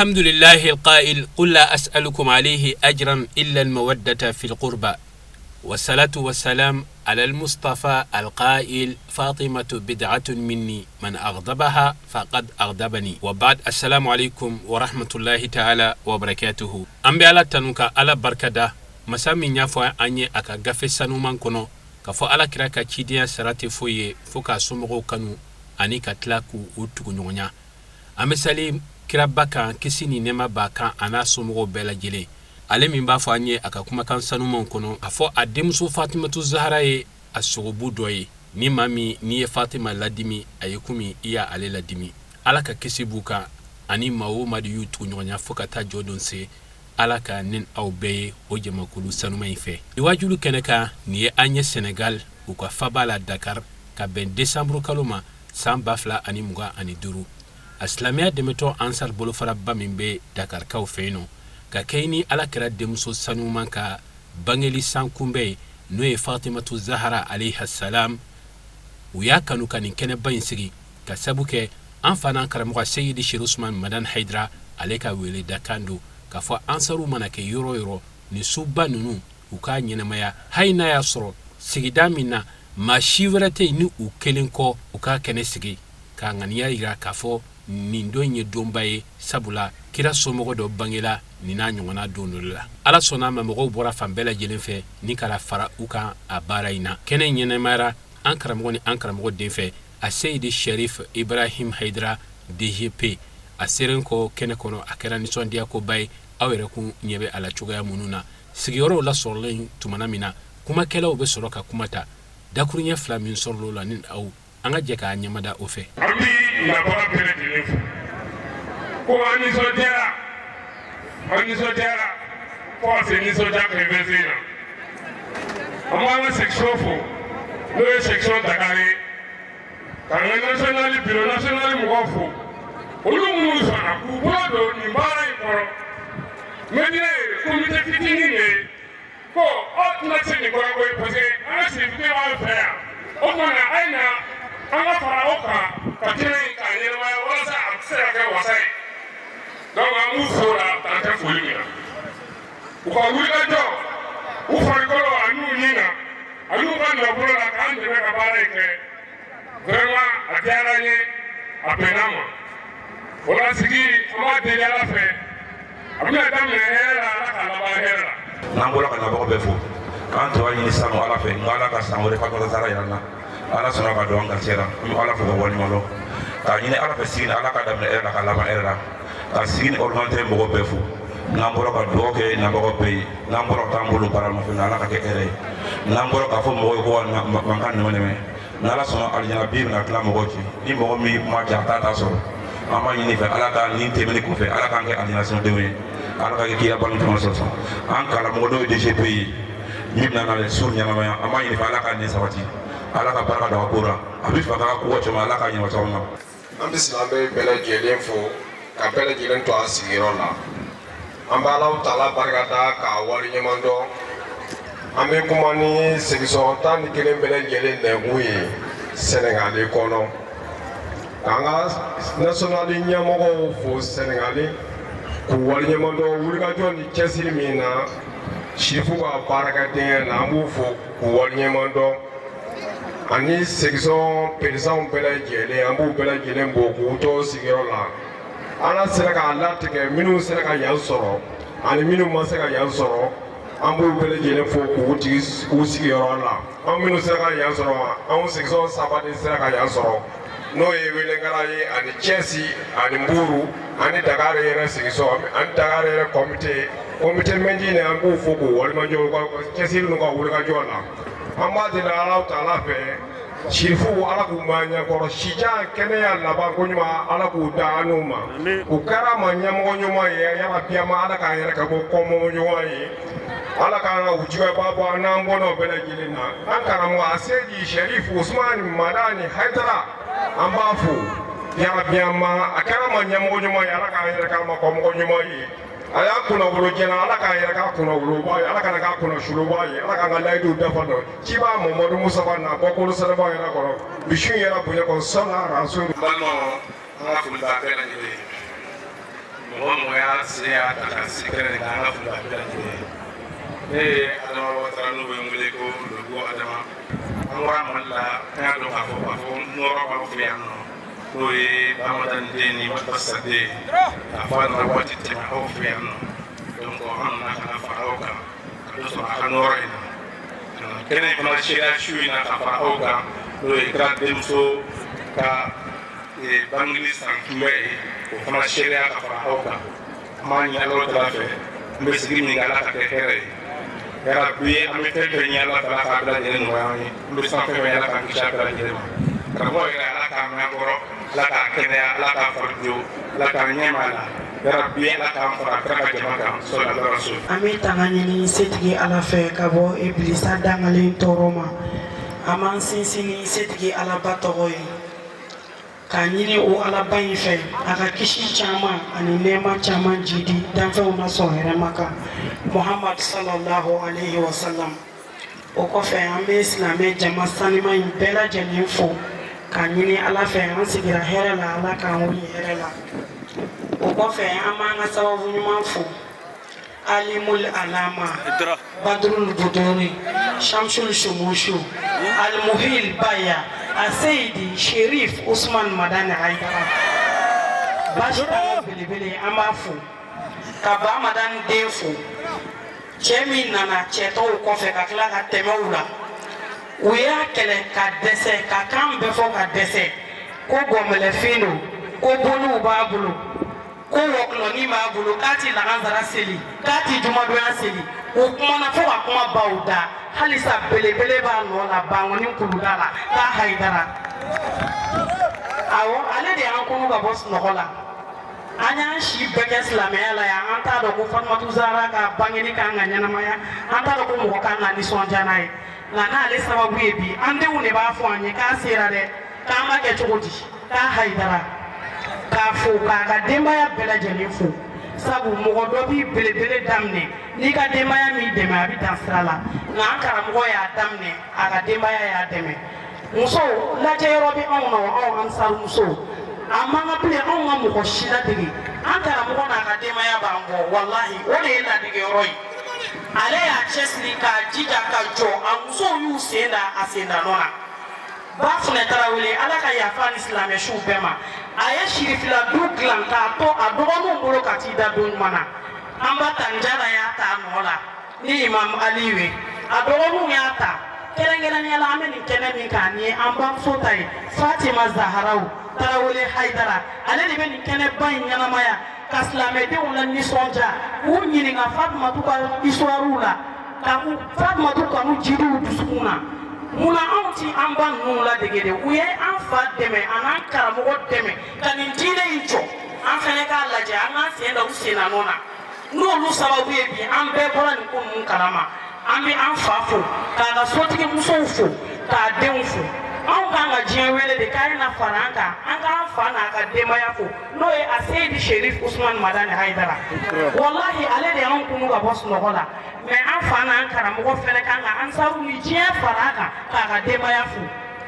الحمد لله القائل قل لا أسألكم عليه أجرا إلا المودة في القربى والصلاة والسلام على المصطفى القائل فاطمة بدعة مني من أغضبها فقد أغضبني وبعد السلام عليكم ورحمة الله تعالى وبركاته أمبي على تنوكا على بركة مسامي نيافوا أني أكا غفي سنومان كنو كفو على كراكا تشيديا سراتي فوي فوكا سمغو كانو أني كتلاكو وطغو نونيا أمي سليم kiraba kan kisi ni nema ba kan ana somogo bela jele ale min ba fo anye aka kuma kan sanumon kono afo ademso Fatimatu Zahra ye asogobu doye ni mami ni ye Fatima ladimi ayekumi iya ale ladimi ala ka kisi buka ani mawo madi yutu nyonya fokata jodon se ala ka nin aw beye o jamakulu sanumay fe iwajulu keneka ni ye anye Senegal u ka fabala Dakar ka ben Decembre kaloma sambafla ani muga ani duru Aslamia demeto ansar bolo farabba mimbe Dakar kaw feino ka kayni ala kira demso sanuman ka bangeli sankumbe no e Fatimatu Zahra alayha salam uya kanu kan kene bayinsigi ka sabuke an fana karamuga Sayyidi Sheikh Usman Madan Haidra aleka wele dakando ka fo ansaru manake yoro ni subba nunu uka nyenamaya hayna ya soro sigida minna ma shivrate ni u kelenko uka kene sigi ka ngania ira ka fo nindo nye dombaye sabula kira somogo do bangela nina nyongona donula ala sona mamogo bora fambela jelenfe ni kala fara uka abaraina kene nyene mara ankaramogo ni ankaramogo denfe a Seydi Sharif Ibrahim Haidra DGP a serenko kene kono akera ni sondia ko bay awere ku nyebe ala chugaya mununa sigiyoro la sorlen tumana mina kuma kela obe soroka kumata dakurunya flamin sorlo la nin au anga jeka nyamada ofe la bora pere telefu ko ani sotera ko se soja krevesina amwa section fo no section Dakar kan national bureau national mugofo olumu sana ku bodo ni mbara ikoro medine comité fitini ne ko otna tsini ko ko pose ana se fite wa fa o mona aina anga faraoka katire kanyere wa wasa aksera ka wasai donc amu fora tante folimina uka wika jo ufarikolo anu nyina anu banda bolo la kande ka bareke vraiment atiaranye apenama wala sigi ama de la fe amina damne hera la kala ba hera nambola kana bako befu kan to ayini sanu ala fe ngala ka sanu re Fatimatu Zahra yana ala sona ka don garcera mi ala fo woni malo ka nyine ala fe sigine ala ka damne era ka lama era ka sigine organte mbogo befu namboro ka doke namboro pe namboro tambulu para ma fe ala ka ke ere namboro ka fo mbogo ko mankan ne me nala sona aljana bir na kala mbogo ci ni mbogo mi ma jata ta so ama nyine fe ala ka ni temene ko fe ala ka ke aljana so dewe ala ka ke kiya balu to so an kala mbogo do DGP nyibna na le sur nyama ama nyine fe ala ka ni sawati ala ka baraka da kura abi fa ka ko chama ala ka nyi wata wona ambi silambe bele jelen fo ka bele jelen to asigiro la amba Allah taala baraka da ka wali nyamando ambe kuma ni segiso tan kelen bele jelen ne muyi Senegal kono kanga national nyamo fo Senegal ku wali nyamando wuli ka joni kesiri mina shifu ka baraka de na mu fo ku wali nyamando ani section président bela jele ambu bela jele mboku to sigiro la ala sera ka latige minu sera ka yan soro ani minu ma sera ka yan soro ambu bela jele fo ku ti ku sigiro la am minu sera ka yan soro am section sabade sera ka yan soro no e wele ngara yi ani Chelsea ani Mburu ani Dakar yere section ani Dakar yere comité menji ne ambu fo ku wal ma jo ko Chelsea no ko wul ka jola amma de Allah taala fe shifu ala ku manya koro shija kene ya laba ko nyuma ala ku daanu ma ku kara manya mo nyuma ye ya rabia ma ala ka yere ka ko mo nyuma ye ala ka na ujiwa baba na mbono bele gilina an kara mo Seydi Sharif Usman Madani Haidra ambafu ya rabia ma akara manya mo nyuma ya ala ka yere ka ko mo nyuma ye aya kuna wolo jena ala ka yera ka kuna wolo ba ala ka na kuna shulu ba ala ka ngalaidu dafa do ciba Muhammadu Mustafa na ko ko sala ba yera ko bishu yera bunya ko sala rasul balmo ala fu ba bela ni mɔgɔ mɔgɔ y'a se y'a ta ka se kɛnɛ kan an ka foli bɛɛ lajɛlen ne ye Adama Watara n'u bɛ n wele ko Logo Adama an bɔra Mali la an y'a dɔn k'a fɔ nɔrɔ b'aw fɛ yan nɔ n'o ye Bamadan den ni Matasa den k'a fɔ a nana waati tɛmɛ aw fɛ yan nɔ donc an nana ka na fara aw kan ka dɔ sɔrɔ a ka nɔrɔ in na kɛnɛ in fana seereya su in na ka fara aw kan n'o ye kɛra denmuso ka bangeli san kunbɛ ye o fana seereya ka fara aw kan an b'a ɲini Alahu Taala fɛ n bɛ sigi min kɛ Ala ka kɛ hɛrɛ ye yarabi an bɛ fɛn fɛn ɲini Ala Taala k'a bɛɛ lajɛlen nɔgɔya an ye n bɛ san fɛn fɛn Ala k'an kisi a bɛɛ lajɛlen ma karamɔgɔ yɛrɛ Ala k'a mɛn an kɔrɔ Ala k'a kɛnɛya Ala k'a farijo Ala k'a ɲɛma la yarabi Ala k'an fara kira ka jama kan sɔli Ala rasul. An bɛ tanga ɲini setigi Ala fɛ ka bɔ Ibilisa dangalen tɔɔrɔ ma an b'an sinsin ni setigi Alaba tɔgɔ ye k'a ɲini o Alaba in fɛ a ka kisi caman ani nɛɛma caman jidi danfɛnw na sɔn hɛrɛma kan Muhammad sallallahu alaihi wa sallam. O kɔfɛ an bɛ silamɛ jama sanima in bɛɛ lajɛlen fo k'a ɲini Ala fɛ an sigira hɛrɛ la Ala k'an wuli hɛrɛ la. O kɔfɛ an b'an ka sababu ɲuman fo Alimul Alama Badrul Buduri Shamsul Shumushu Al-Muhil Baya Aseyidi Sherif Usman Madani Haidara baasi tanga belebele an b'a fo ka ba Madani den fo cɛ min nana cɛ tɔw kɔfɛ ka tila ka tɛmɛ u la u y'a kɛlɛ ka dɛsɛ ka kan bɛɛ fɔ ka dɛsɛ ko gɔnbɛlɛfin don ko boniw b'a bolo ko wɔkulɔnin b'a bolo k'a ti lagansara seli k'a ti jumadonya seli o kumana fo ka kuma baw da halisa belebele b'a nɔ la Bangoni Kuluda la k'a Haidara awɔ ale de y'an kunu ka bɔ sunɔgɔ la an y'an si bɛɛ kɛ silamɛya la yan an t'a dɔn ko Fatumata Zahra ka bangeni kan ka ɲɛnamaya an t'a dɔn ko mɔgɔ kan ka nisɔndiya n'a ye nka n'ale sababu ye bi an denw de b'a fɔ an ye k'a sera dɛ k'an b'a kɛ cogo di k'a Haidara k'a fo k'a ka denbaya bɛɛ lajɛlen fo sabu mɔgɔ dɔ b'i belebele daminɛ n'i ka denbaya m'i dɛmɛ a bɛ dan sira la nka an karamɔgɔ y'a daminɛ a ka denbaya y'a dɛmɛ musow lajɛ yɔrɔ bɛ anw na anw Ansaru musow a man ka bilen anw ka mɔgɔ si ladege an karamɔgɔ n'a ka denbaya b'an bɔ walahi o de ye ladege yɔrɔ ye ale y'a cɛsiri k'a jija ka jɔ a musow y'u sen da a sendannɔ na ba Funɛ Tarawele Ala ka yafa ni silamɛsiw bɛɛ ma a ye sirifila du dilan k'a to a dɔgɔninw bolo ka t'i da don ɲuman na an ba Tanjara y'a ta a nɔ la ni Imam Aliyu ye a dɔgɔninw y'a ta kɛrɛnkɛrɛnnenya la an bɛ nin kɛnɛ min kan nin ye an bamuso ta ye Fatima Zaharaw Tarawele Haidara ale de bɛ nin kɛnɛba in ɲɛnamaya ka silamɛdenw la nisɔndiya k'u ɲininka Fatumatu ka histoire la ka Fatumatu kanu jiri u dusukun na munna anw ti an ba ninnu ladege de u ye an fa dɛmɛ a n'an karamɔgɔ dɛmɛ ka nin diinɛ in jɔ an fɛnɛ k'a lajɛ an k'an sen da u sennannɔ na n'olu sababu ye bi an bɛɛ bɔra nin ko ninnu kalama an bɛ an fa fo k'a ka sotigi musow fo k'a denw fo anw kan ka diɲɛ wele de k'a na fara an kan an k'an fa n'a ka denbaya fo n'o ye Aseyidi Sherif Usman Madani Haidara walahi ale de y'anw kunu ka bɔ sunɔgɔ la mɛ an fa n'an karamɔgɔ fɛnɛ kan ka Ansaru ni diɲɛ fara a kan k'a ka denbaya fo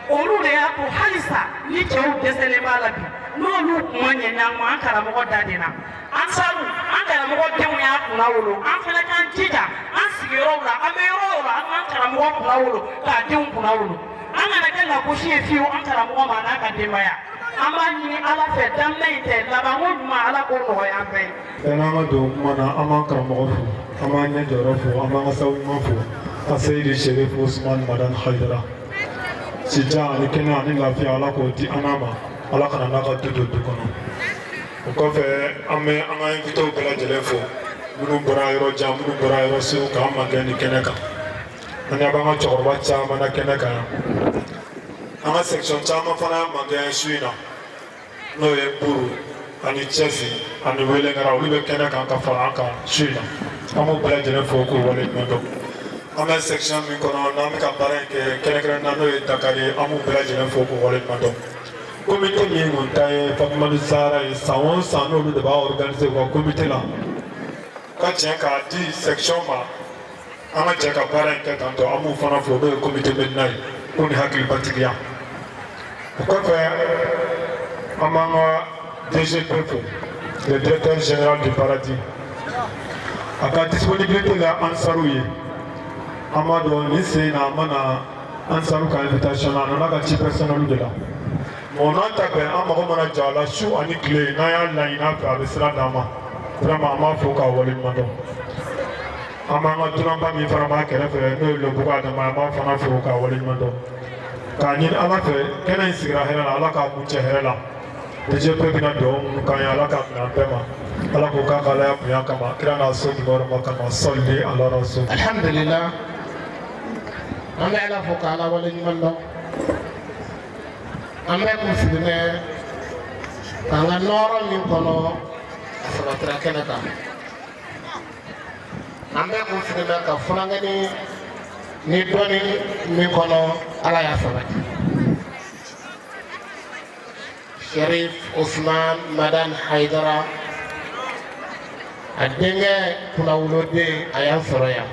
olu de y'a to halisa ni cɛw dɛsɛlen b'a la bi n'olu kuma ɲɛ ɲ'an ma an karamɔgɔ da de na Ansaru an karamɔgɔ denw y'a kunna wolo an fɛnɛ k'an jija an sigiyɔrɔw la an bɛ yɔrɔ o yɔrɔ an k'an karamɔgɔ kunna wolo k'a denw kunna wolo an kana kɛ lagosi ye fiyewu an karamɔgɔ ma n'a ka denbaya an b'a ɲini Ala fɛ daminɛ in tɛ labanko ɲuman Ala k'o nɔgɔya an bɛɛ ye. N'an ka don kuma na an b'an karamɔgɔ fo an b'an ɲɛ jɔyɔrɔ fo an b'an ka sababu ɲuman fo Aseyidi Sherif Usman Madani Haidara sijan ani kɛnɛ ani lafiya Ala k'o di an ma Ala kana n'a ka du don du kɔnɔ o kɔfɛ an bɛ an ka invitew bɛɛ lajɛlen fo minnu bɔra yɔrɔ jan minnu bɔra yɔrɔ sew k'an magɛn nin kɛnɛ kan an b'an ka cɛkɔrɔba caman na kɛnɛ kan yan an ka section caman fana magɛn su in na n'o ye Buru ani Cɛsi ani Welengara olu bɛ kɛnɛ kan ka fara an kan su in na an b'u bɛɛ lajɛlen fo k'u waleɲuman dɔn an bɛ section min kɔnɔ n'an bɛ ka baara in kɛ kɛrɛnkɛrɛnnen na n'o ye Dakar ye an b'u bɛɛ lajɛlen fo k'u waleɲuman dɔn comité min kun ta ye Fatumata Zahra ye san o san n'olu de b'a organiser u ka comité la ka jɛn k'a di section ma an ka jɛ ka baara in kɛ tan tɔ an b'u fana fo n'o ye comité Medina ye k'u ni hakilibatigiya o kɔfɛ an b'an ka DG bɛɛ fo le directeur général du paradis. A ka disponibilité la Ansarou ye. Amado ni se na mana Ansarou ka invitation na na ka ci personnel de la. Mon attaque amago mana jala shu ani clé na ya line up avec cela dama. Vraiment ma faut ka wali mando. Amanga tunamba mi farama kere fe no le buga de ma fana faut ka wali mando. Ka ni ala fe kena isigra hera ala ka muche hera. Deje pe bina do ka ya ala ka na pema. Ala ko ka kala ya punya kama kira na so di gor makama salli ala rasul. Alhamdulillah. Ame ala fo ka ala wali mando. Ame ko sidine kanga noro min kono sabatra kenaka. Ame ko sidine ka fulangani ni doni min kono ala ya sabati. Sharif Usman Madan Haidara adenge kuna ulode ayan soroya.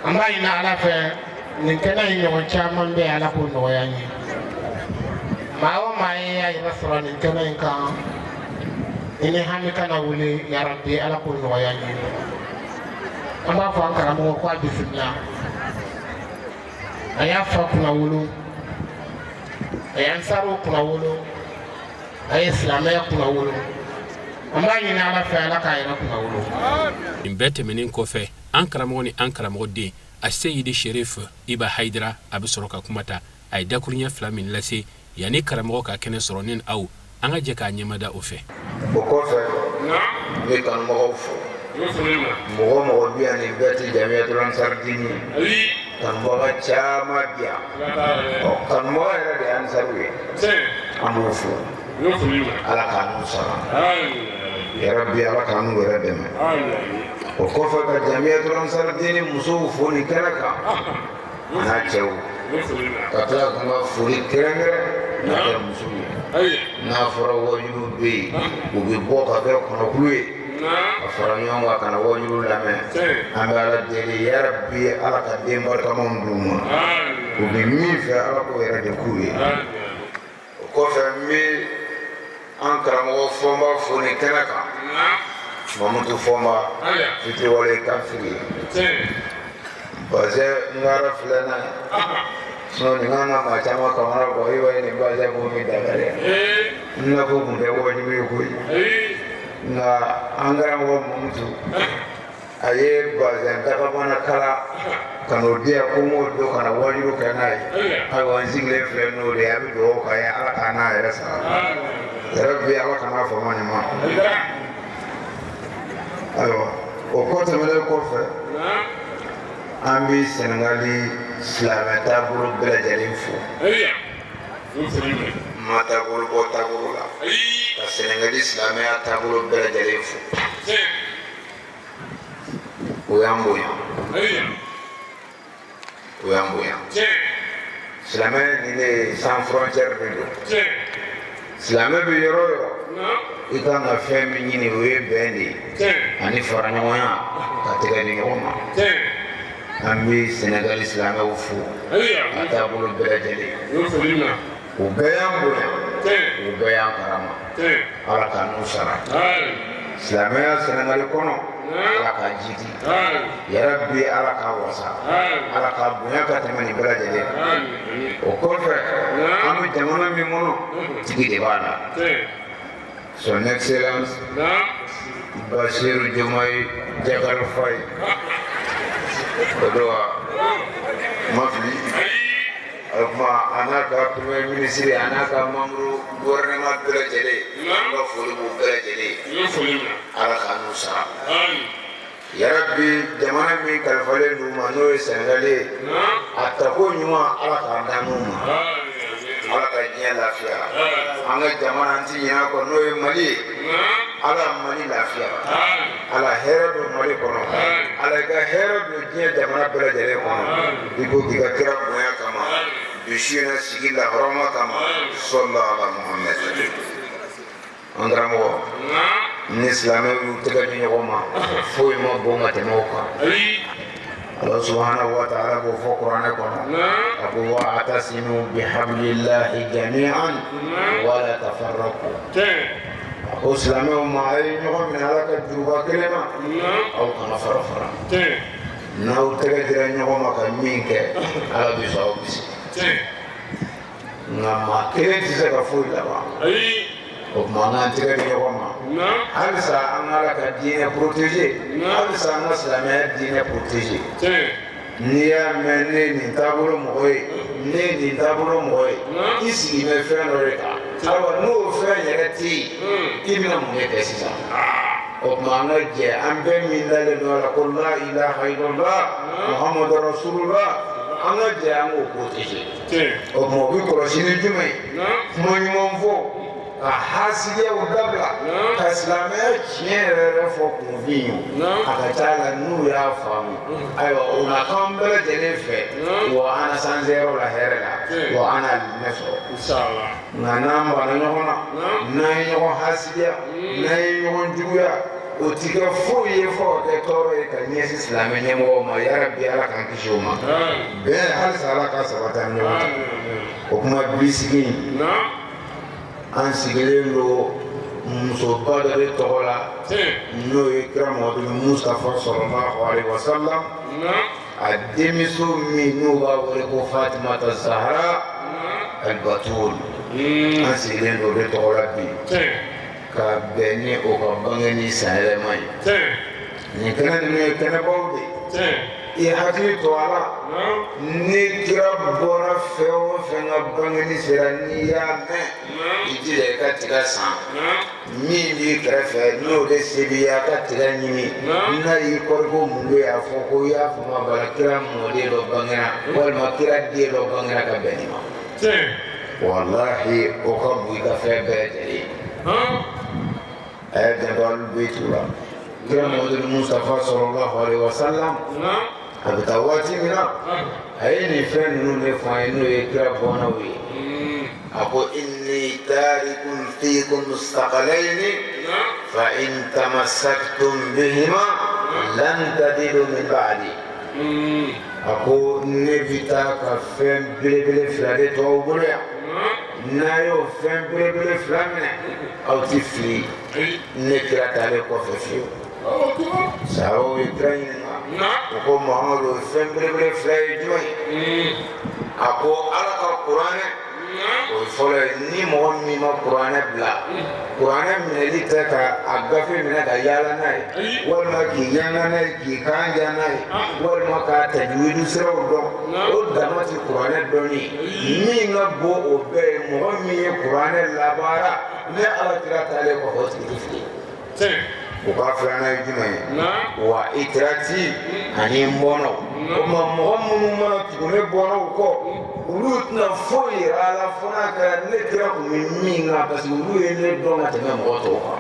Amba ina ala fe ninkena yin chairman be ala ko no yanyi. Mawo mai ya ina soro ninkena yin kan ini hamika na wuli ya rabbi ala ko no yanyi. Amba fa ankara mo ko bismillah. Aya fa kuna wulu. Aya ansaro kuna wulu. Aya islamaya kuna wulu. In bɛɛ tɛmɛnen kɔfɛ an karamɔgɔ ni an karamɔgɔden a Seyidi Sherif Iba Haidara a bɛ sɔrɔ ka kuma ta a ye dakuruɲɛ 2 min lase yanni karamɔgɔ ka kɛnɛ sɔrɔ ni aw an ka jɛ k'a ɲɛmada o fɛ. O kɔfɛ n bɛ kanumɔgɔw fo mɔgɔ mɔgɔ bɛ yan nin bɛɛ tɛ Jamiyatul Ansar Dini kanubaga caman bi yan kanumɔgɔ yɛrɛ de ye Ansaru ye an b'o fo ala k'an sara. Ya Rabbi ala k'an wɛrɛ dɛmɛ. O kɔfɛ ka Jamiyatul Ansar Dini musow fo nin kɛnɛ kan a n'a cɛw ka tila ka n ka foli kɛrɛnkɛrɛn n'a kɛ musow ye n'a fɔra wajuliw bɛ yen u bɛ bɔ ka kɛ kɔnɔkulu ye ka fara ɲɔgɔn kan ka na wajuliw lamɛn an bɛ ala deli ya Rabbi ala ka den barikamanw d'u ma u bɛ min fɛ ala k'o yɛrɛ de k'u ye. O kɔfɛ n bɛ an karamɔgɔ Fɔnba fo nin kɛnɛ kan Mamutu Fɔnba fitiriwale kafiri bazɛ ngara filɛna sinon nin kan ka maa caman kamana bɔ i b'a ye nin bazɛ b'o min dakari n na ko kun tɛ wajibi ye koyi nka an karamɔgɔ Mamutu a ye bazɛ dakabana kala ka n'o di yan ko n k'o don ka na wajibi kɛ n'a ye ayiwa n sigilen filɛ n'o de ye a bɛ dugawu k'a ye ala k'a n'a yɛrɛ sara. Yɛrɛ bi ala kana fama ɲuman. Ayiwa o kɔ tɛmɛnen kɔfɛ an bɛ Sɛnɛgali silamɛ taabolo bɛɛ lajɛlen fo. Ma taabolo bɔ taabolo la ka Sɛnɛgali silamɛya taabolo bɛɛ lajɛlen fo. O y'an bonya. O y'an bonya. Silamɛ ni ne sans frontière de don. Silamɛ bɛ yɔrɔ o yɔrɔ i kan ka fɛn min ɲini o ye bɛn de ye ani fara ɲɔgɔnya ka tɛgɛ di ɲɔgɔn ma. An bɛ Sɛnɛgali silamɛw fo a taabolo bɛɛ lajɛlen o bɛɛ y'an bonya o bɛɛ y'an karama ala k'a n'u sara. Silamɛya Sɛnɛgali kɔnɔ ala k'a jidi yɛrɛ bɛ ala k'a wasa ala k'a bonya ka tɛmɛ nin bɛɛ lajɛlen o kɔfɛ an bɛ jamana min kɔnɔ tigi de b'a la son excellence Basiru Diomaye Diakhar Faye o don wa ma fili o kuma a n'a ka premier ministre a n'a ka membre gouvernement bɛɛ lajɛlen an ka foli b'u bɛɛ lajɛlen ala k'a n'u sara. Yɛrɛ bi jamana min kalifalen d'u ma n'o ye Sɛnɛgali ye a tako ɲuman ala k'a dan n'u ma ala ka diɲɛ lafiya an ka jamana an ti ɲinɛ a kɔ n'o ye Mali ye ala Mali lafiya ala hɛrɛ don Mali kɔnɔ ala ka hɛrɛ don diɲɛ jamana bɛɛ lajɛlen kɔnɔ i ko k'i ka kira bonya kama bi su in na sigi la hɔrɔma kama sɔli ala Muhamɛd. An karamɔgɔ ni silamɛw y'u tɛgɛ di ɲɔgɔn ma foyi ma bon ka tɛmɛ o kan. Allah subhanahu wa ta'ala b'o fɔ kuranɛ kɔnɔ a واعتصموا بحبل الله جميعا ولا تفرقوا اسلموا معي من هلك الجوبا كلمة أو كما فرفرا ناو تقدر نيوما كمينك على بيساو بيس نما كيف تسافر لما وما نتقدر نيوما هل سا أنا لك الدين بروتيجي هل سا أنا سلامة الدين بروتيجي نيا مني نتابلو موي ني نتابلو موي إسي مفرن ريكا أو نو فرن يرتي إبنا موي تسيسا وما نجي أمبي من ذلك نقول لا إله إلا الله محمد رسول الله أنا جاء أمو بروتيجي وما بيكرسين الجمعي ما يمنفو كحاسية ودبلة كسلامة كير رفوق مفينو أكتالا نو يا فامي أيوة ونكمل جنفة وأنا سانزيرو لهيرنا وأنا النفسو إن شاء الله ننام بنيونا نيونا حاسية نيونا جويا وتيجي فوق يفوق كتوري كنيس إسلامي نمو ما يربي على كنكشوما بين هل سالك سبتان يوم وكما بيسكين an sigilen do musoba dɔ de tɔgɔ la n'o ye kira Muhamadu Mustafa sallallahu alaihi wasallam a denmuso min n'o b'a wele ko Fatimata Zahra al-Batul an sigilen do de tɔgɔ la bi ka bɛn ni o ka bange ni san yɛlɛma ye nin kɛnɛ ninnu ye kɛnɛbaw de i hakili to a la ni kira bɔra fɛn o fɛn ka bangeni sera n'i y'a mɛn i jija i ka tiga san min b'i kɛrɛfɛ n'o de se b'i ye a ka tiga ɲini n'a y'i kɔri ko mun bɛ a fɔ ko i y'a faamu bala kira mɔden dɔ bangena walima kira den dɔ bangena ka bɛn nin ma walahi o ka bon i ka fɛn bɛɛ lajɛlen a ye dɛnbali bɛ t'u la kira Muhamadu Mustafa sallallahu alaihi wasallam a bɛ taa waati min na a ye nin fɛn ninnu de fɔ an ye n'o ye kira bɔnnaw ye a ko inni tarikun fiikum thaqalayni fa in tamassaktum bihima lan tadilu min ba'di a ko ne bɛ taa ka fɛn belebele fila de to aw bolo yan n'a y'o fɛn belebele fila minɛ aw tɛ fili ne kira taalen kɔfɛ fiyewu sababu ye kira ɲininka o ko Muhamadu fɛn belebele fila ye jumɛn ye a ko Ala ka kuranɛ o ye fɔlɔ ye ni mɔgɔ min ma kuranɛ bila kuranɛ minɛli tɛ ka a gafe minɛ ka yaala n'a ye walima k'i yanga n'a ye k'i kan ja n'a ye walima k'a tajwidu siraw dɔn o dama tɛ kuranɛ dɔnni min ka bon o bɛɛ ye mɔgɔ min ye kuranɛ labaara ne Ala kira taalen kɔfɛ o tigi tɛ fili o ka filanan ye jumɛn ye wa itirati ani mbɔnɔw o tuma mɔgɔ minnu mana tugu ne bɔnnaw kɔ olu tɛna foyi yira a la fo n'a kɛra ne kira kun bɛ min kan parce que olu ye ne dɔn ka tɛmɛ mɔgɔ tɔw kan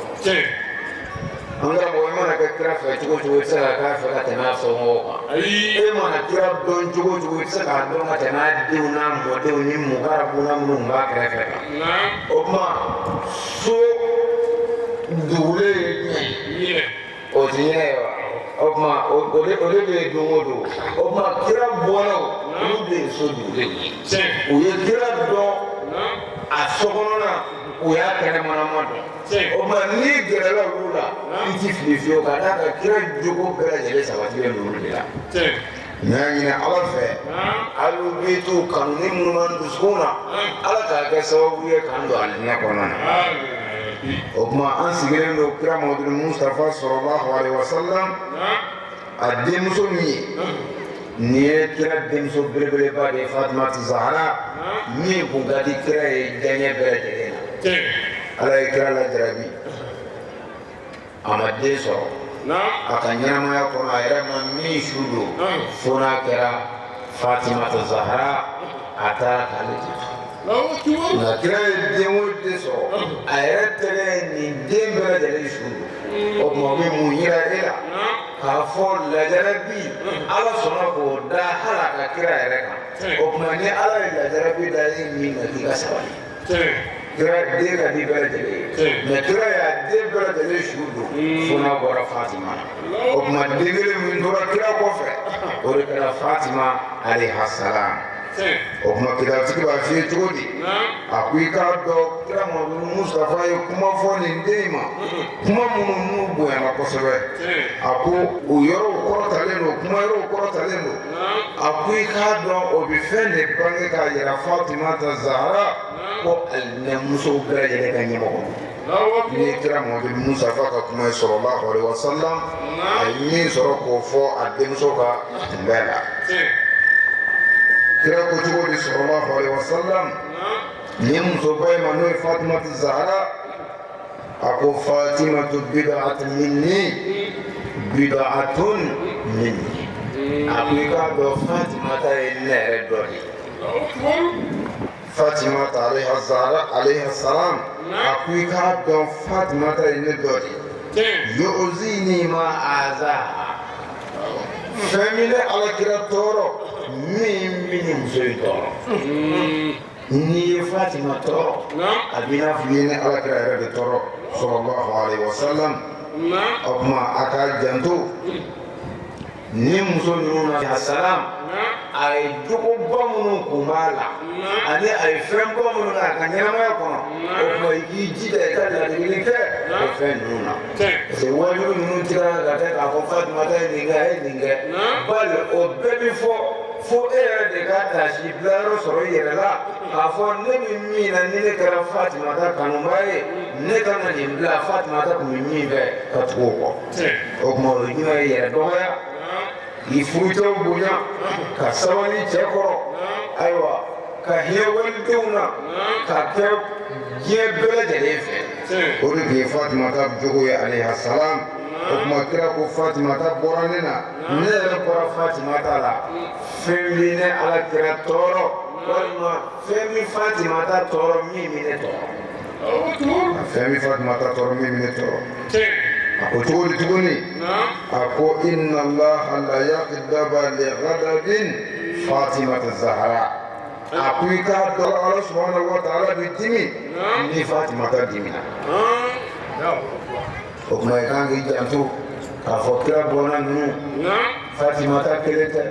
an ka mɔgɔ i mana kɛ kira fɛ cogo o cogo i tɛ se ka k'a fɛ ka tɛmɛ a somɔgɔw kan e mana kira dɔn cogo o cogo i tɛ se k'a dɔn ka tɛmɛ a denw n'a mɔdenw ni mugarabu n'a minnu b'a kɛrɛfɛ kan o tuma so dugule ye jumɛn ye o ti ɲinɛ ye wa o tuma o de bɛ yen don o don o tuma kira bɔnnaw olu de ye so dugulenw ye u ye kira dɔn a sokɔnɔna u y'a kɛnɛmanama dɔn o tuma n'i gɛrɛla olu la i ti fili fiyewu ka d'a kan kira jogo bɛɛ lajɛlen sabatilen don olu de la n y'a ɲini Ala fɛ hali u b'i t'u kanu ni minnu b'an dusukun na Ala k'a kɛ sababu ye k'an don alijinɛ kɔnɔna na o tuma an sigilen don kira Muhamadu Mustafa sallallahu alaihi wasallam a denmuso min ye nin ye kira denmuso belebeleba de ye Fatimata Zahra min kun ka di kira ye diɲɛ bɛɛ lajɛlen na Ala ye kira lajarabi a ma den sɔrɔ a ka ɲɛnamaya kɔnɔ a yɛrɛ ma min su don fo n'a kɛra Fatimata Zahra a taara k'ale jigin nka kira ye den o den sɔrɔ a yɛrɛ tɛgɛ nin den bɛɛ lajɛlen su don o tuma o bɛ mun yira e la k'a fɔ lajarabi Ala sɔnna k'o da hali a ka kira yɛrɛ kan o tuma ni Ala ye lajarabi da e min na k'i ka sabali kira den ka di bɛɛ lajɛlen ye mɛ kira y'a den bɛɛ lajɛlen su don fo n'a bɔra Fatima la o tuma den kelen min tora kira kɔfɛ o de kɛra Fatima alayhi salam o kuma kidatigi b'a f'i ye cogo di a ko i k'a dɔn kira mamadu mustafa ye kuma fɔ nin den ma kuma minnu n'u bonyana kosɛbɛ a ko o yɔrɔw kɔrɔtalen don kuma yɔrɔw kɔrɔtalen don a ko i k'a dɔn o bɛ fɛn de bange k'a yira fatumata zahara ko alinɛmusow bɛɛ lajɛlen ka ɲɛmɔgɔ ni kira mamadu mustafa ka kuma ye sallallahu alaihi wasallam a ye min sɔrɔ k'o fɔ a denmuso ka kunbɛn la kira ko cogo di sallallahu alaihi wasallam ni musoba in ma n'o ye fatumata zahara a ko fatimatu bid'atun minni bid'atun minni a ko i k'a dɔn fatimata ye ne yɛrɛ dɔ de fatimata alayhi salam a ko i k'a dɔn fatimata ye ne dɔ de yu'zini ma azaha fɛn min ne alakira tɔɔrɔ min bɛ ni muso in tɔɔrɔ n'i ye fatima tɔɔrɔ a b'i n'a fɔ i ye ne alakira yɛrɛ de tɔɔrɔ sallallahu alaihi wasallam o kuma a ka janto ni muso ninnu na salam a ye jogoba minnu kun b'a la ani a ye fɛnba minnu k'a ka ɲɛnamaya kɔnɔ o kuma i k'i jija i ka ladegeli kɛ o fɛn ninnu na parce que wajibi ninnu tigɛra ka kɛ k'a fɔ fatumata ye nin kɛ a ye nin kɛ bali o bɛɛ bi fɔ fo e yɛrɛ de ka taasi bilayɔrɔ sɔrɔ i yɛrɛ la k'a fɔ ne bɛ min na ni ne kɛra fatumata kanuba ye ne ka na nin bila fatumata kun bɛ min fɛ ka tugu o kɔ o kuma o ye jumɛn ye yɛrɛ dɔgɔya k'i furucɛw bonya ka sabali cɛ kɔrɔ ayiwa ka hinɛ walidenw na ka kɛ diɲɛ bɛɛ lajɛlen fɛ o de tun ye fatumata jogo ye alayhi salam o kuma kira ko fatumata bɔra ne na ne yɛrɛ bɔra fatumata la fɛn min ne alakira tɔɔrɔ walima fɛn min fatumata tɔɔrɔ min bɛ ne tɔɔrɔ fɛn min fatumata tɔɔrɔ min bɛ ne tɔɔrɔ a ko cogo di tuguni a ko inna allaha la yaqdaba li ghadabin fatimata zahra a ko i k'a dɔn ala subhanahu wa ta'ala bɛ dimi ni fatimata dimina o kuma i kan k'i janto k'a fɔ kira bɔnna ninnu fatimata kelen tɛ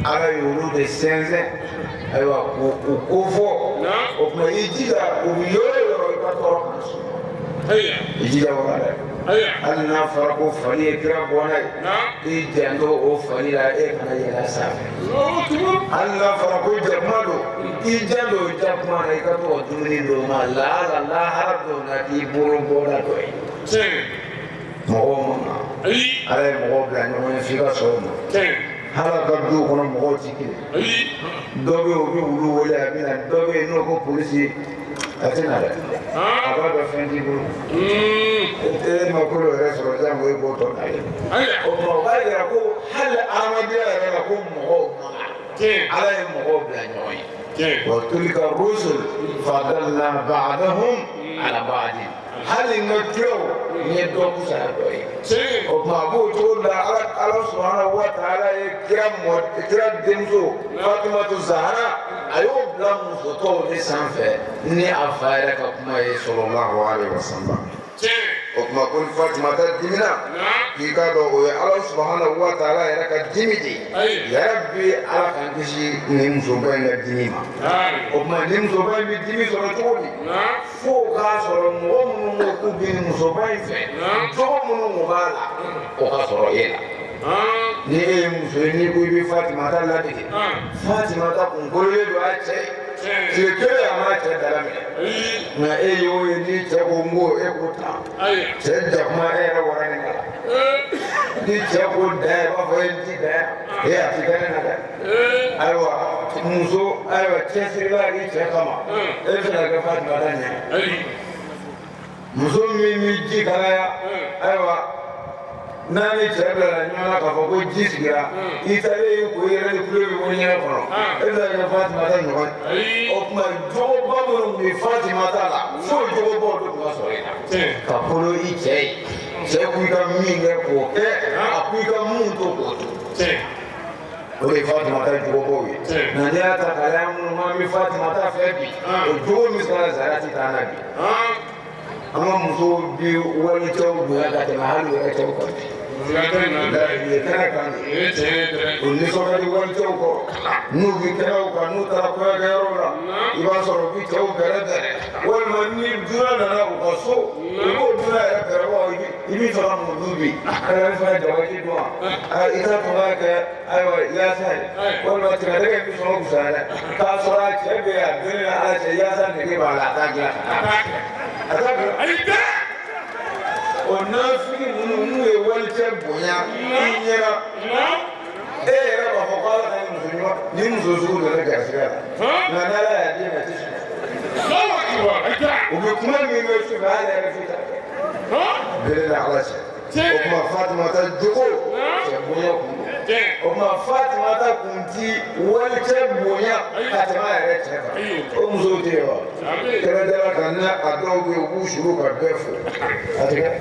ala ye olu de sɛnsɛn ayiwa k'u ko fɔ o kuma i jija u yɔrɔ o yɔrɔ i ka tɔɔrɔ kana sɔrɔ i jija o la dɛ hali n'a fɔra ko fali ye kira bɔnna ye i janto o fali la e kana yɛlɛ sanfɛ hali n'a fɔra ko jakuma don i janto o jakuma na i ka to ka dumuni d'o ma lahara dɔ na k'i bolo bɔda dɔ ye mɔgɔw ma ala ye mɔgɔw bila ɲɔgɔn ye f'i ka sɔn o ma hali a ka duw kɔnɔ mɔgɔw tɛ kelen dɔ bɛ yen o bɛ wulu wele a bɛ na dɔ bɛ yen n'o ko polisi a tɛ na dɛ a b'a dɔn fɛn t'i bolo e ma kolo yɛrɛ sɔrɔ jango e b'o tɔ na ye o tuma o b'a yira ko hali adamadenya yɛrɛ la ko mɔgɔw ma ala ye mɔgɔw bila ɲɔgɔn ye wa tilka rusul fadalna ba'dahum ala ba'din hali n ka kiraw n ye dɔ kusaya dɔ ye o tuma a b'o cogo la ala subhanahu wa ta'ala ye kira denmuso fatumatu zahara a y'o bila muso tɔw de sanfɛ ni a fa yɛrɛ ka kuma ye sallallahu alaihi wasallam o tuma ko ni fatumata dimina k'i k'a dɔn o ye ala subhanahu wa ta'ala yɛrɛ ka dimi de yɛrɛ bi ala k'an kisi nin musoba in ka dimi ma o tuma nin musoba in bɛ dimi sɔrɔ cogo di fo k'a sɔrɔ mɔgɔ minnu ko k'u bɛ nin musoba in fɛ jogo minnu b'a la o ka sɔrɔ e la ni e ye muso ye n'i ko i bɛ fatumata ladege fatumata kunkololen don a cɛ ye tile kelen a ma cɛ dala minɛ nka e y'o ye ni cɛ ko n ko e ko tan cɛ jakuma e yɛrɛ wara ne la ni cɛ ko da i b'a fɔ e ti da e a ti da ne na dɛ ayiwa muso ayiwa cɛsirila k'i cɛ kama e bɛ se ka kɛ fatumata ɲɛ muso min bɛ ji kalaya ayiwa n'a ni cɛ bilala ɲɔgɔn na k'a fɔ ko ji sigira i taalen y'i ko i yɛrɛ ni kulo bɛ bɔ ɲɛgɛn kɔnɔ e bɛ se ka kɛ fatumata ɲɔgɔn ye o tuma jogoba minnu bɛ fatumata la fo jogobaw de tun ka sɔrɔ i la ka kolo i cɛ ye cɛ ko i ka min kɛ k'o kɛ a ko i ka mun to k'o to o de ye fatumata jogobaw ye nka n'i y'a ta k'a lajɛ minnu k'an bɛ fatumata fɛ bi o jogo min sɔrɔ zara tɛ taa na bi an ka musow bi walicɛw bonya ka tɛmɛ hali u yɛrɛ cɛw kan bi ye kɛnɛ kan de o nisɔnkadi walicɛw kɔrɔ n'u bi kɛnɛw kan n'u taara kɔɲɔkɛyɔrɔ la i b'a sɔrɔ u bi cɛw bɛrɛ bɛrɛ walima ni dunan nana u ka so u b'o dunan yɛrɛ bɛrɛ wa i b'i fɛ ka mun dun bi kana i fana jabaji dun wa i ka tun b'a kɛ ayiwa yaasa ye walima tigadɛgɛ bi sɔn kusa dɛ k'a sɔrɔ a cɛ bɛ yen a donni na ala cɛ yaasa nege b'a la a t'a dilan a t'a dilan o nafigi ninnu n'u ye walicɛ bonya i ɲɛna e yɛrɛ b'a fɔ ko ala ka muso ɲuman ni muso sugu donna garisigɛ la nka n'ala y'a den na ti sɔn u bɛ kuma min bɛ su fɛ hali yɛrɛ fi ta bere la ala cɛ o tuma Fatumata jogo cɛ bonya kun o tuma Fatumata kun ti walicɛ bonya ka tɛmɛ a yɛrɛ cɛ kan o musow tɛ yen wa kɛrɛnkɛrɛn kan n'a a dɔw bɛ yen u b'u suru ka bɛɛ fo a tigɛ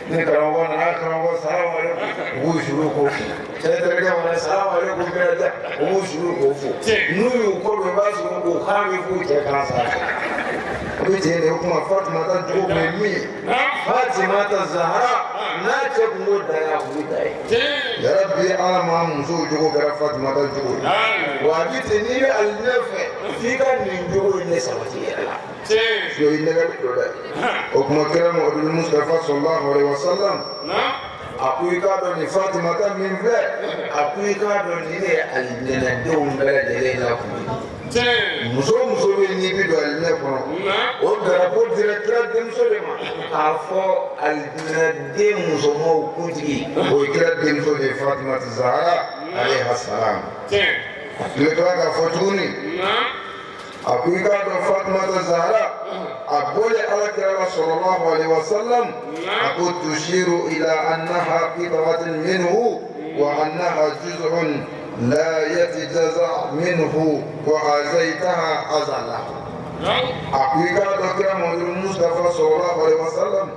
ni karamɔgɔ nana karamɔgɔ salamu aleykum u b'u suru k'o fo cɛ terikɛ mana salamu aleykum bɛrɛ u b'u suru k'o fo n'u y'u kɔ don i b'a sɔrɔ k'o kan bɛ f'u cɛ kan sanfɛ o bɛ ten de o tuma Fatumata jogo kun ye min ye Fatumata Zahara n'a cɛ kun ko da y'a kun da ye yarabi ala ma musow jogo kɛra Fatumata jogo ye wa a bɛ ten n'i bɛ alijinɛ fɛ f'i ka nin jogo in de sabati yɛrɛ la so i nɛgɛli don dɛ o kuma kɛra Muhamadu Mustafa sallallahu alaihi wa sallam a ko i k'a dɔn nin Fatumata min filɛ a ko i k'a dɔn nin de ye alijinɛdenw bɛɛ lajɛlen lakun muso o muso bɛ n'i bi don alijinɛ kɔnɔ o darapo dira kira denmuso de ma k'a fɔ alijinɛden musomanw kuntigi o ye kira denmuso de ye Fatumata Zahara alayha salam tile kila k'a fɔ tuguni a ko i k'a dɔn Fatumata Zahara a bɔlen alakira la sallallahu alaihi wa sallam a ko tushiru ila annaha qit'atun minhu wa annaha juz'un لا يتجزع منه وعزيتها أزله أقويك دكتور المصطفى صلى الله عليه وسلم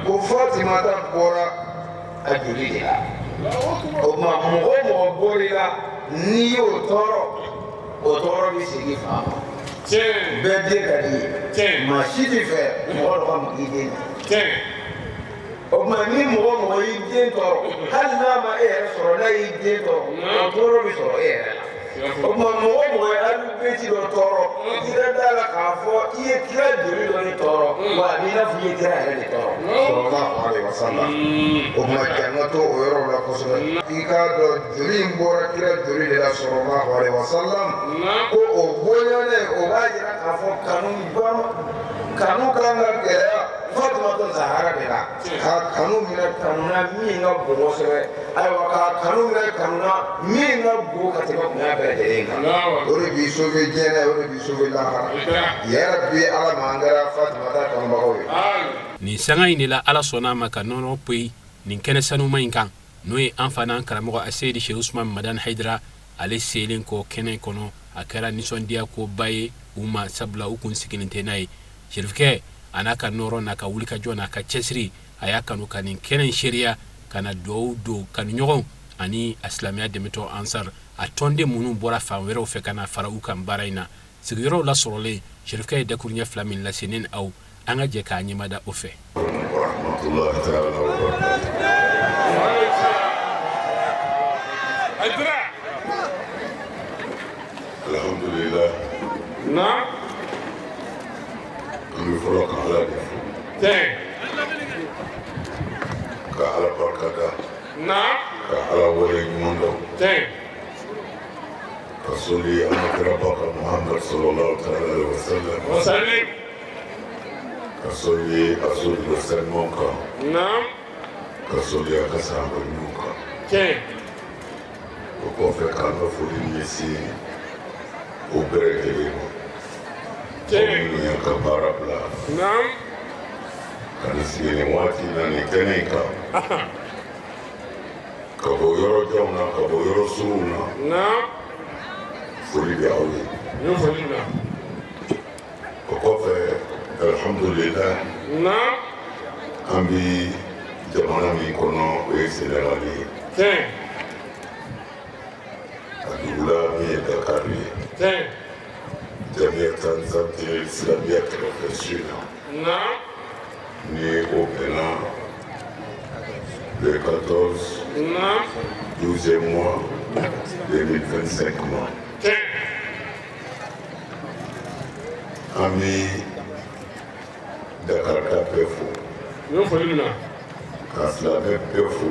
وفاطمة بورا أجليها وما مغمو بوريلا نيو تورو بيسيكي فاما بدي كدي ما شيدي في مغلقا مكيدين o kuma ni mɔgɔ y'i den tɔɔrɔ hali n'a ma e yɛrɛ sɔrɔ n'a y'i den tɔɔrɔ o tɔɔrɔ bɛ sɔrɔ e yɛrɛ la o kuma mɔgɔ ye hali bɛti dɔ tɔɔrɔ i ka da la k'a fɔ i ye kira joli dɔ de tɔɔrɔ wa a b'i n'a fɔ i ye kira yɛrɛ de tɔɔrɔ sallallahu alaihi wasallam o kuma janga to o yɔrɔ la kosɛbɛ i k'a dɔn joli in bɔra kira joli de la sallallahu alaihi wasallam ko o bonyalen o b'a yira k'a fɔ kanu kan ka gɛlɛya Fatumata Zahara de la ka kanu minɛ kanuna min ka bon kosɛbɛ ayiwa ka kanu minɛ kanuna min ka bon ka tɛmɛ bonya bɛɛ lajɛlen kan o de b'i sauver diɲɛ o de b'i sauver lahara yarabi ala ma an kɛra Fatumata kanubagaw ye nin sanga in de la ala sɔnna ma ka nɔnɔ poyi nin kɛnɛ sanuma in kan n'o ye an fana karamɔgɔ Aseyidi Sheikh Usman Madan Haidara ale selen kɔ kɛnɛ kɔnɔ a kɛra nisɔndiya koba ye u ma sabula u kun sigilen tɛ n'a ye Sherifkɛ ana ka nɔrɔ n'a ka wuli ka jɔ n'a ka cɛsiri a y'a kanu ka nin kɛnɛ seereya ka na duwawu don kanuɲɔgɔnw ani a silamɛya dɛmɛtɔ ansar a tɔnden minnu bɔra fan wɛrɛw fɛ ka na fara u kan baara in na sigiyɔrɔw lasɔrɔlen Sherifkɛ ye dakuruɲɛ 2 min lase ne ni aw an ka jɛ k'a ɲɛmada o fɛ alhamdulillah na আমি ফলো কালা দে ka ala barkada na ka ala wale nyundo ka soli amakira baka Muhammad sallallahu alaihi wasallam ka soli azul wasan monka na ka soli akasamba nyuka ko fe kana fuli yesi o bereke ya kabara bla nam kana sigini wati na ni kenika ka boyoro jona ka boyoro suna nam fuli bi awi yo fuli na ko fe alhamdulillah nam ambi jamana mi kono e senegali adula mi dakari جميع تنظيم الإسلامية الأفريقية نعم نيجو بنا le 14, 12e mois, 2025 mois. Ami Dakar ka bɛɛ fo. Ka silamɛ bɛɛ fo.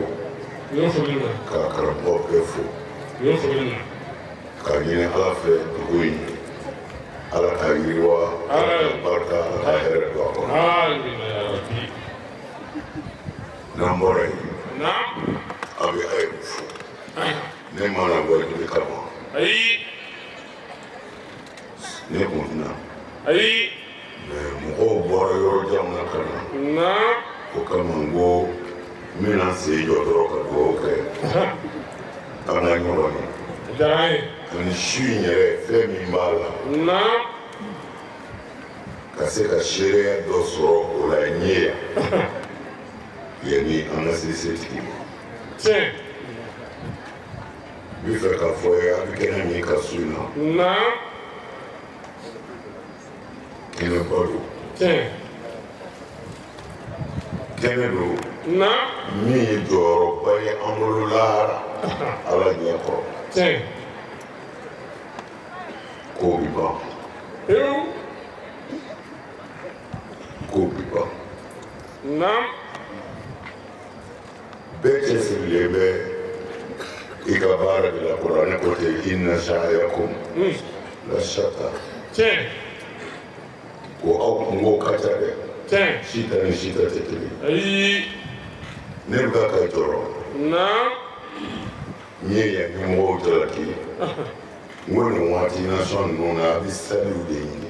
Ka karamɔgɔ bɛɛ fo. Ka ɲini Ala fɛ dugu in. Ala ka yiriwa, Ala ka barika, Ala ka hɛrɛ don a kɔnɔ. N'an bɔra yen, a bɛ a ye fo. Ne mana bɔ yen kama. Ne kun tɛna. Mɔgɔw bɔra yɔrɔ jan na ka na. O kama n ko n bɛna sen jɔ dɔrɔn ka dugawu kɛ. An ka ɲɔgɔn ye. Ani su in yɛrɛ fɛn min b'a la. Ka se ka seereya dɔ sɔrɔ o la ɲɛ yan. Yanni an ka se setigi ma. N bɛ fɛ k'a fɔ ye a bɛ kɛnɛ min ka su in na. Kɛnɛba don. Kɛnɛ don. Min ye jɔyɔrɔba ye an bolo lahara Ala ɲɛ kɔrɔ. Ko bi ban. Ko bi ban. Bɛɛ cɛsirilen bɛ i ka baara de la Kuranɛ ko ten inna sa'yakum la shatta. Ko aw kungo ka ca dɛ. Sita ni sita tɛ kelen. Ne bɛ ka jɔrɔ. N ye yan ɲɛmɔgɔw jalaki. N ko nin waati nasɔn ninnu na a bɛ saliw de ɲini.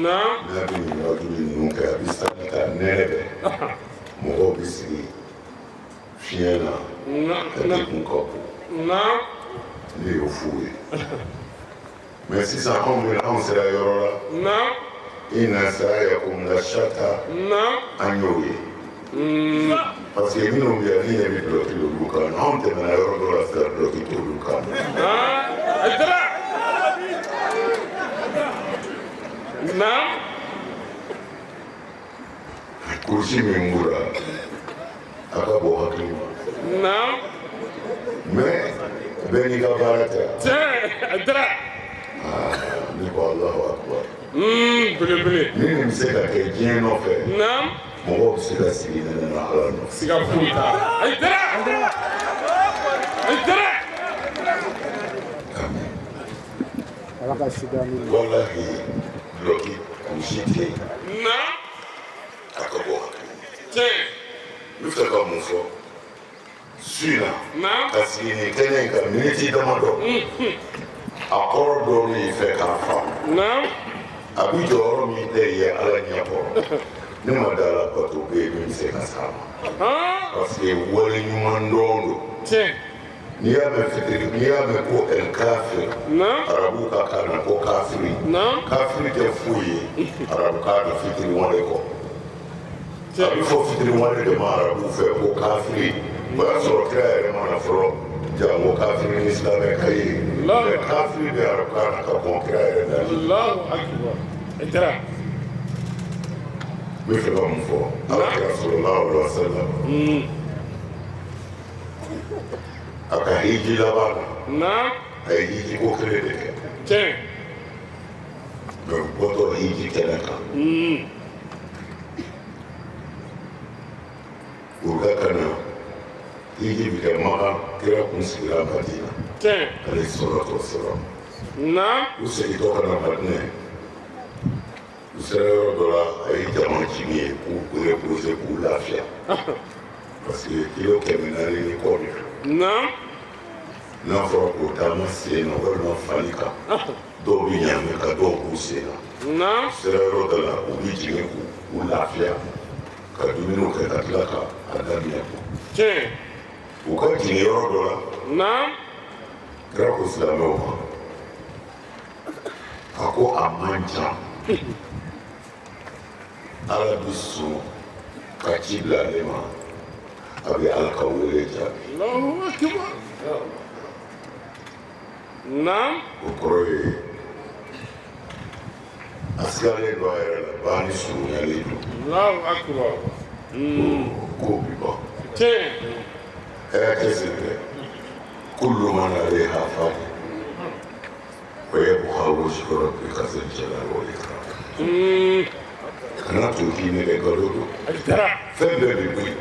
N'a bɛ ɲininkali ninnu kɛ a bɛ sali ka nɛnɛ bɛ. Mɔgɔw bɛ sigi fiɲɛ na ka dekun ka bon. Ne y'o f'u ye. Mɛ sisan anw sera yɔrɔ la. Inna sa'yakum la shatta. An y'o ye. Parce que minnu bɛ yan ni ɲɛ bɛ dulɔki olu kan anw tɛmɛna yɔrɔ dɔ la sisan dulɔki t'olu kan. Kurusi min b'u la a ka bɔ hakili ma. Mais bɛɛ n'i ka baara tɛ. Ne ko Alahu akbar. Ni nin bɛ se ka kɛ diɲɛ nɔfɛ. Mɔgɔw bɛ se ka sigi ne na Ala nɔfɛ. Siga foyi t'a la. Walahi dulɔki kurusi tɛ yen. A ka bɔ hakili ma. N bɛ fɛ ka mun fɔ su in na ka sigi nin kɛnɛ in kan miniti damadɔ a kɔrɔ dɔɔnin y'i fɛ k'a faamu. A bɛ jɔyɔrɔ min tɛ ye Ala ɲɛ kɔrɔ. Ne ma da la bato bɛ yen min bɛ se ka s'a ma. Parce que wale ɲuman dɔn don. N'i y'a mɛn fitiri n'i y'a mɛn ko el kafir arabu ka kan na ko kafiri. Kafiri tɛ foyi ye arabu kan na fitiri wale kɔ. A bɛ fɔ fitiri wale de ma arabu fɛ ko kafiri. O y'a sɔrɔ kira yɛrɛ mana fɔlɔ jango kafiri ni silamɛ ka ye. Mɛ kafiri de arabu kan na ka kɔn kira yɛrɛ da. N bɛ fɛ ka mun fɔ Alakira sallallahu alaihi wa sallam. A ka hiji laban na a ye hiji ko kelen de kɛ. Mɛ u bɔtɔ hiji kɛnɛ kan. U ka kana hiji bɛ kɛ Maka kira kun sigira Madina. Alayhi salatu wa salam. U segintɔ ka na Madina. U sera yɔrɔ dɔ la a ye jama jigin ye k'u reposer k'u lafiya. Parce que kilo 400 ni kɔ de don. N'a fɔra k'o taama sen na walima fali kan dɔw bɛ ɲaamɛ ka dɔw k'u sen na. U sera yɔrɔ dɔ la u bɛ jigin k'u lafiya ka dumuniw kɛ ka tila ka a daminɛ. U ka jigin yɔrɔ dɔ la kira ko silamɛw ma a ko a man ca Ala bɛ sɔn ka ci bila ale ma a bɛ Ala ka wele jaabi. O kɔrɔ ye a sigalen don a yɛrɛ la ba ni surunyalen don. Ko bi ban. كل من عليها فان ويبقى وجه ربك ذو الجلال والإكرام. كنا توكيني لقلوب فين بيبي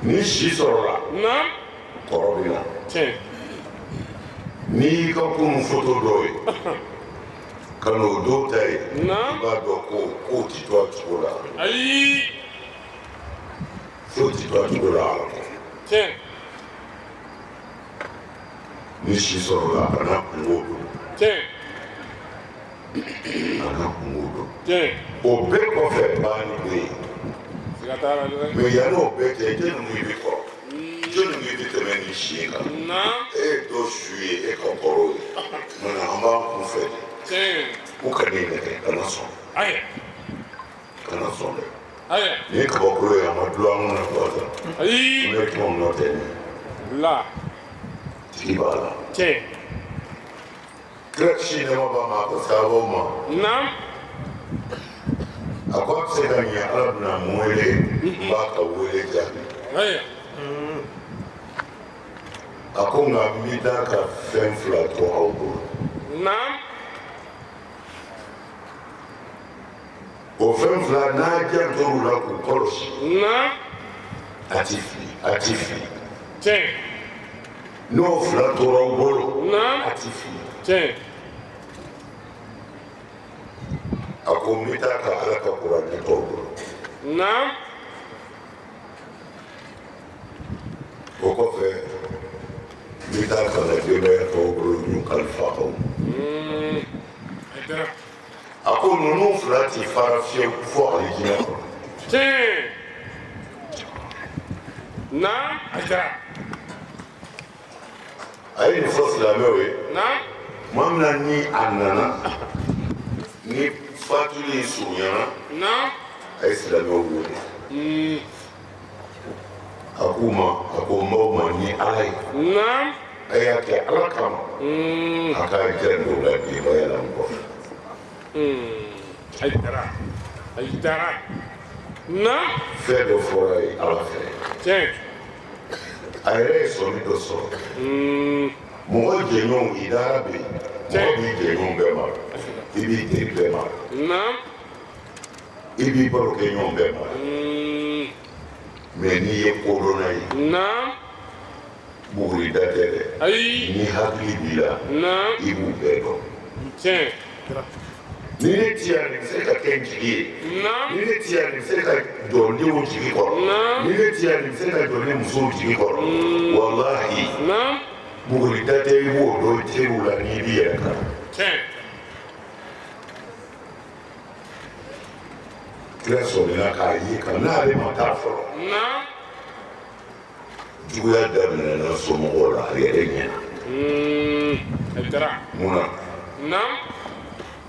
نيشي سورلا قربنا ni ka kun foto dɔ ye ka n'o dɔw ta ye i b'a dɔn ko ti to a cogo la ayi foyi ti to a cogo la ala kɔ ni si sɔrɔla a n'a kungo don a n'a kungo don o bɛɛ kɔfɛ baani bɛ yen mɛ yan'o bɛɛ cɛ jɛni mun i bɛ kɔrɔ jɔnni min bɛ tɛmɛ ni si kan e ye dɔ su ye e ka kɔrɔ ye mana an b'an kun fɛ de ko ka n'i nɛgɛ kana sɔn kana sɔn dɛ ni kabakolo ye a ma dulon an kunna tɔ ta n bɛ kuma min nɔ tɛ nin tigi b'a la kira si nɛma b'a ma a ka sababu ma a ko a bɛ se ka ɲɛ ala bɛna mun wele n b'a ka wele jaabi a ko nka n b'i da ka fɛn fila to aw bolo o fɛn fila n'a jantor'u la k'u kɔlɔsi a ti fili a ti fili n'o fila tora aw bolo a ti fili a ko n bɛ taa ka ala ka kuranɛ to aw bolo o kɔfɛ n bɛ taa ka na denbaya tɔw bolo n'u kalifa aw a ko ninnu fila ti fara fiyewu fo alijinɛ kɔnɔ a ye nin fɔ silamɛw ye maa min na ni a nana ni fatuli surunyana a ye silamɛw wele a k'u ma a ko n b'aw ma ni ala ye a y'a kɛ ala kama a k'a jɛ n'o la denbaya la n kɔfɛ fɛn dɔ fɔra ye ala fɛ a yɛrɛ ye sɔnni dɔ sɔrɔ mɔgɔ jɛɲɔgɔnw idara bɛ yen mɔgɔ b'i jɛɲɔgɔn bɛɛ mara i b'i teri bɛɛ mara i b'i barokɛɲɔgɔn bɛɛ mara mɛ n'i ye kodɔnna ye bugurida tɛ dɛ ni hakili b'i la i b'u bɛɛ dɔn ni ne ti yan nin bɛ se ka kɛ n jigi ye ni ne ti yan nin bɛ se ka jɔ n denw jigi kɔrɔ ni ne ti yan nin bɛ se ka jɔ ne musow jigi kɔrɔ walahi bugurida tɛ i b'o dɔn teriw la n'i b'i yɛrɛ kan kira sɔmina k'a ye kan n'ale ma taa fɔlɔ juguya daminɛna somɔgɔw la a yɛrɛ ɲɛna munna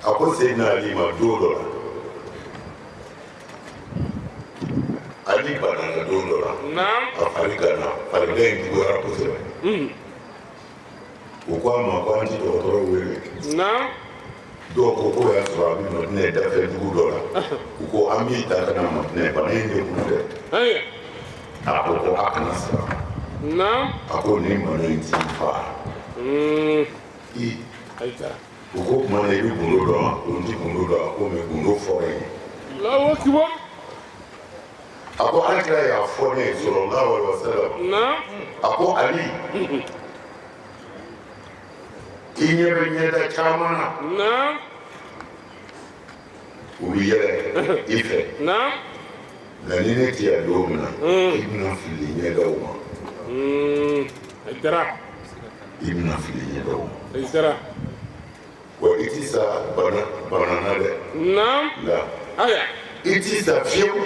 a ko Seydina Ali ma don dɔ la Ali banana don dɔ la a fari ganna farigan in juguyara kosɛbɛ u ko a ma ko an ti dɔgɔtɔrɔ wele dɔw ko k'o y'a sɔrɔ a bɛ Madinɛ dafɛ dugu dɔ la u ko an b'i ta ka na Madinɛ bana in de kun fɛ a ko ko a kana siran a ko nin bana in t'i fa u ko tuma na i bɛ gundo dɔn wa ko n ti gundo dɔn a ko mɛ gundo fɔra ye a ko Alakira y'a fɔ ne ye sallallahu alaihi wasallam a ko Ali i ɲɛ bɛ ɲɛda caman na u bɛ yɛlɛ i fɛ nka ni ne ti yan don min na i bɛna fili ɲɛdaw ma i bɛna fili ɲɛdaw ma wa i ti sa banana dɛ la i ti sa fiyewu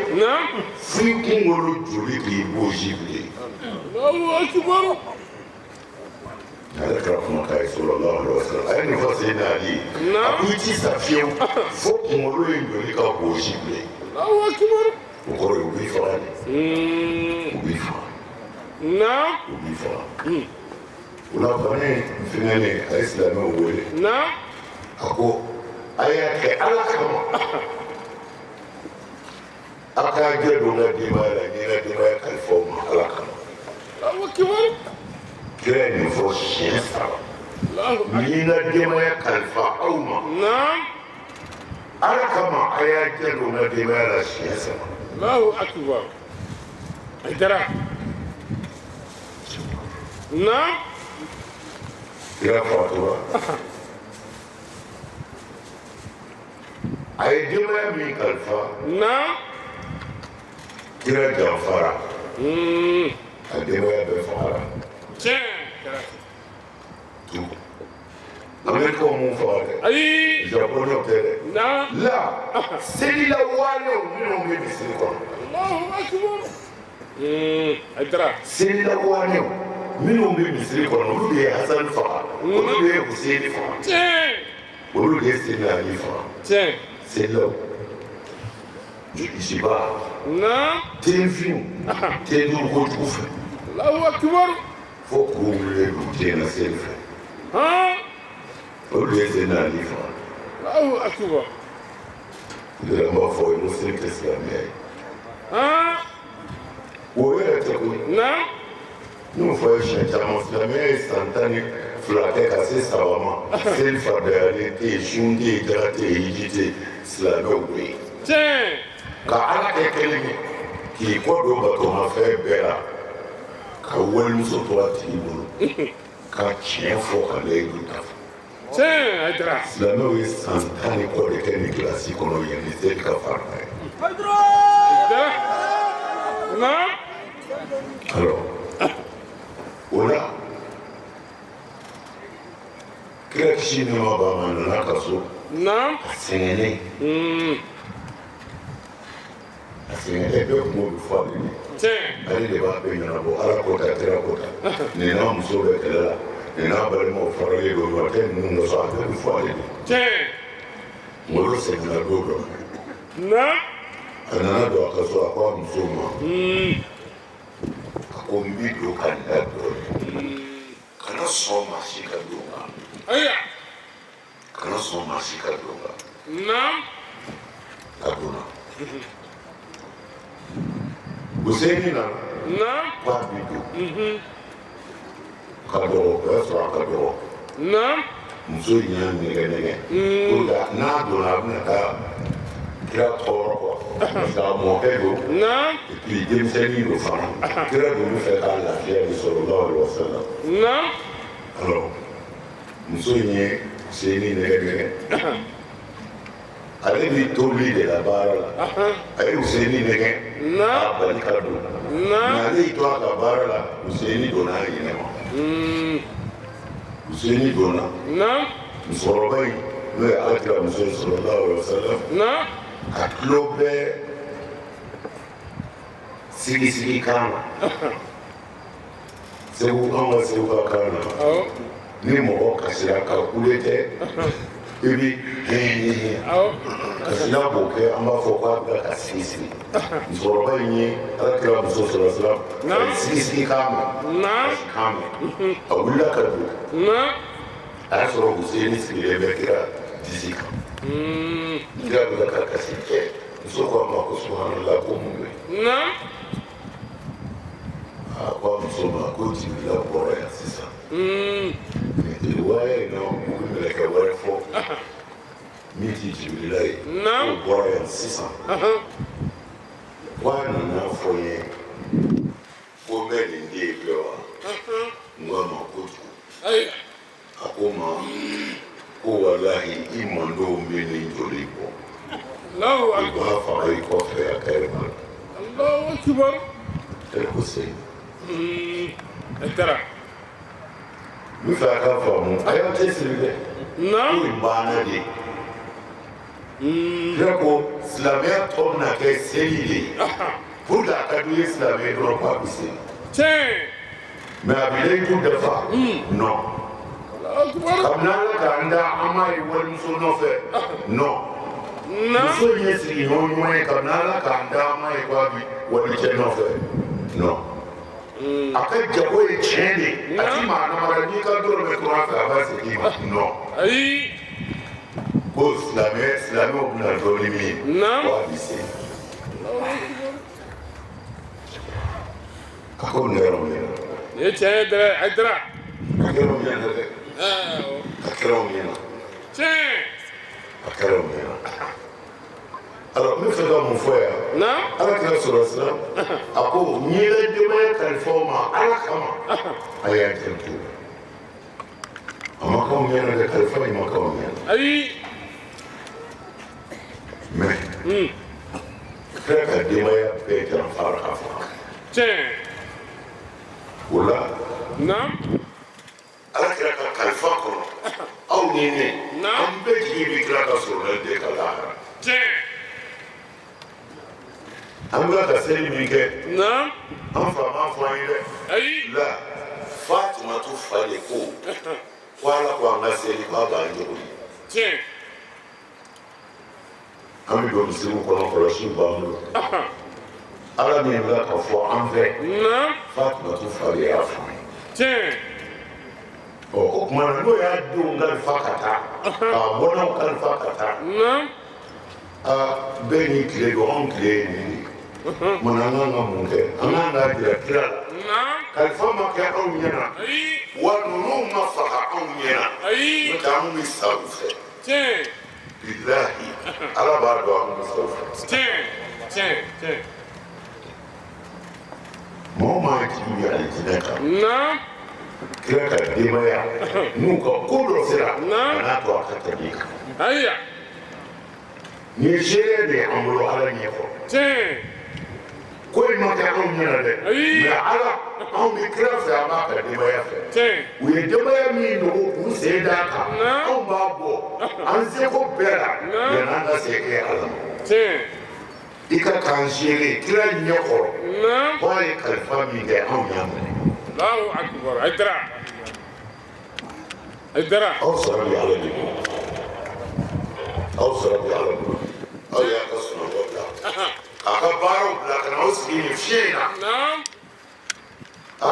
f'i kunkolo joli k'i bosi bilen Alakira kuma k'a ye sallallahu alaihi wasallam a ye nin fɔ Seydina Ali a ko i ti sa fiyewu fo kunkolo in joli ka bosi bilen o kɔrɔ ye u b'i faga de u b'i faga u b'i faga o la bana in fɛngɛnen a ye silamɛw wele a ko a y'a kɛ Ala kama a k'a jɛ don n ka denbaya la n ye n ka denbaya kalifa aw ma Ala kama kira nin fɔ siɲɛ 3 n'i ka denbaya kalifa aw ma ala kama a y'a jɛ don n ka denbaya la siɲɛ 3 Allahu akbar Aidara kira fatura a ye denbaya min kalifa kira janfara a denbaya bɛɛ fagara Amerika mun faga dɛ Japɔnɛw tɛ dɛ la selila walew minnu bɛ misiri kɔnɔ selila walew minnu bɛ misiri kɔnɔ olu de ye Hasani faga olu de ye Huseni faga olu de ye Seyidina Ali faga selilaw jisiba tenfinw ten duuru kojugu fɛ fo kuru wulilen don ten na seli fɛ olu ye Seyidina Ali faga n b'a fɔ ye muslim tɛ silamɛya ye o yɛrɛ tɛ koyi n'o fɔ ye siɲɛ caman silamɛya ye san 12 kɛ ka se 3 ma seli fardayalen tɛ yen sun tɛ yen jara tɛ yen hiji tɛ yen silamɛw bɛ yen ka ala kɛ kelen ye k'i kɔ don batomafɛn bɛɛ la ka walimuso to a tigi bolo ka tiɲɛ fɔ ka layidu dafa silamɛw ye san 10 kɔ de kɛ ni kilasi kɔnɔ yan ni seli ka farida ye alors o la kira kisi ni nɛɛma b'a ma a nana ka so a sɛgɛnnen bɛɛ kungo bɛ fɔ ale ye ale de b'a bɛɛ ɲɛnabɔ ala kota kira kota nin n'a muso bɛ kɛlɛ la nin n'a balimaw faralen don ɲɔgɔn tɛ ninnu dɔ sɔrɔ a bɛɛ bɛ fɔ ale de ngolo seginna don dɔ a nana don a ka so a ko a muso ma a ko n b'i don ka n da dɔɔnin kana sɔn maa si ka don n kan kana sɔn maa si ka don n kan a donna Hussein nana k'a b'i don ka dɔgɔ o y'a sɔrɔ a ka dɔgɔ muso in y'a nɛgɛ nɛgɛ pour que n'a donna a bɛna taa kira tɔɔrɔ quoi parce que a mɔkɛ don et puis denmisɛnnin don fana kira dun bɛ fɛ k'a lafiya de sallallahu alaihi wasallam alors muso in ye Hussein nɛgɛ nɛgɛ ale bɛ tobili de la baara la a ye Hussein nɛgɛ k'a bali ka don mais ale y'i to a ka baara la Hussein donna a yɛlɛ ma Hussein donna musokɔrɔba in n'o ye alakira muso ye sallallahu alaihi wasallam a tulo bɛ sigisigi kan na segu an ka segu ka kan na ni mɔgɔ kasira ka kule tɛ i bi kasira b'o kɛ an b'a fɔ k'a bɛ ka sigisigi musokɔrɔba in ye alakira muso sallallahu alaihi wasallam a ye sigisigi kan mɛn a wulila ka don a y'a sɔrɔ Hussein sigilen bɛ kira disi kan kira bɛ ka kasi kɛ muso ko a ma ko subhanallah ko mun bɛ a ko a muso ma ko Jibirila bɔra yan sisan riwaya in na u bɛ mɛlɛkɛ wɛrɛ fɔ min ti Jibirila ye o bɔra yan sisan ko a nana fɔ n ye ko n bɛ nin den filɛ wa n ko a ma kojugu a ko ma ko walahi i mandenw bɛ nin joli bɔ i b'a faga i kɔfɛ a kɛrɛ ma e ko Hussein n bɛ fɛ a ka faamu a y'aw cɛsiri dɛ ko nin banna de kira ko silamɛya tɔ bɛna kɛ seli de ye pour que a ka d'u ye silamɛ dɔrɔn ko a bɛ seli mais a bɛ layidu dafa non kabini ala k'an da an m'a ye walimuso nɔfɛ non muso in ye sigiɲɔgɔn ɲuman ye kabini ala k'an da an m'a ye ko a bɛ walicɛ nɔfɛ non a ka jago ye tiɲɛ de a ti maa namara n'i ka dɔrɔmɛ tora fɛ a b'a segin i ma non ko silamɛw bɛna dɔɔni min ye ko a bɛ se a ko nin yɔrɔ min na ye tiɲɛ dɛ a dira a kɛra o ɲɛna dɛ a kɛra o ɲɛna tiɲɛ a kɛra o ɲɛna alors n bɛ fɛ ka mun fɔ yan na ala kɛra sɔrɔ sira a ko ɲɛnɛ denbaya kalifaw ma ala kama a y'a janto a ma k'aw ɲɛna dɛ kalifa in ma k'aw ɲɛna ayi mais kira ka denbaya bɛɛ janfara ka faga tiɲɛ o la na ala kɛra ka kalifa kɔnɔ aw ni ne an bɛɛ jigi bi kira ka sɔrɔ ne de ka lahara tiɲɛ an bɛ ka seli min kɛ na an fa m'a fɔ an ye dɛ ayi la fatumatu fa de ko ko ala ko an ka seli k'a b'an jogo ye tiɲɛ an bɛ don misiriw kɔnɔ kɔlɔsiw b'an bolo ala min bɛ ka fɔ an fɛ na fatumatu fa de y'a fɔ an ye tiɲɛ o tuma na n'o y'a denw kalifa ka taa k'a bɔnnaw kalifa ka taa na bɛɛ n'i tile don anw tile ye nin de ye mana an kan ka mun kɛ an kan k'a jira kira la na kalifa ma kɛ anw ɲɛna ayi wa ninnu ma faga anw ɲɛna ayi n'o tɛ an bɛ sa u fɛ tiɲɛ bilahi ala b'a dɔn an bɛ sa u fɛ tiɲɛ tiɲɛ tiɲɛ mɔgɔ maa jigi bɛ alijinɛ kan na kira ka denbaya n'u ka ko dɔ sera a Na. n'a to a ka tɛmɛ i kan ayiwa nin ye seere de ye an bolo ala ɲɛfɔ tiɲɛ ko in ma kɛ anw ɲɛna dɛ Ayi. mɛ ala anw bɛ kira fɛ an b'a ka denbaya fɛ tiɲɛ u ye denbaya min dogo k'u sen d'a kan Na. anw b'a bɔ an seko bɛɛ la Na. yan'an ka se kɛ ala ma tiɲɛ i ka k'an seere kira ɲɛkɔrɔ na ko a ye kalifa min kɛ anw y'a minɛ Allahu akbar a dira a dira aw sara bɛ ala de bolo aw sara bɛ ala bolo aw y'a ka sunɔgɔ bila k'a ka baaraw bila ka na aw sigi nin fiɲɛ in na na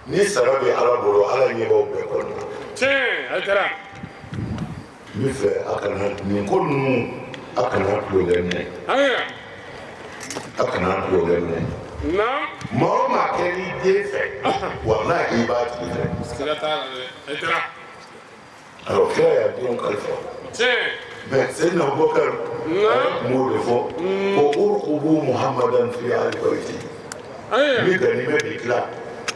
ni sara bɛ ala bolo ala ɲɛ b'aw bɛɛ kɔnɔ tiɲɛ a dira n bɛ fɛ a kana nin ko ninnu a kana tulonkɛ minɛ ayiwa a kana tulonkɛ minɛ na maa o maa kɛ n'i den fɛ walahi i b'a tigi fɛ siga t'a la dɛ a dira alors kira y'a denw kalifa tiɲɛ mais Seydina Abubakar Na. a ye kuma o de fɔ ko urqubu muhammadan fi ali bayti ayiwa ni ganimɛ b'i tila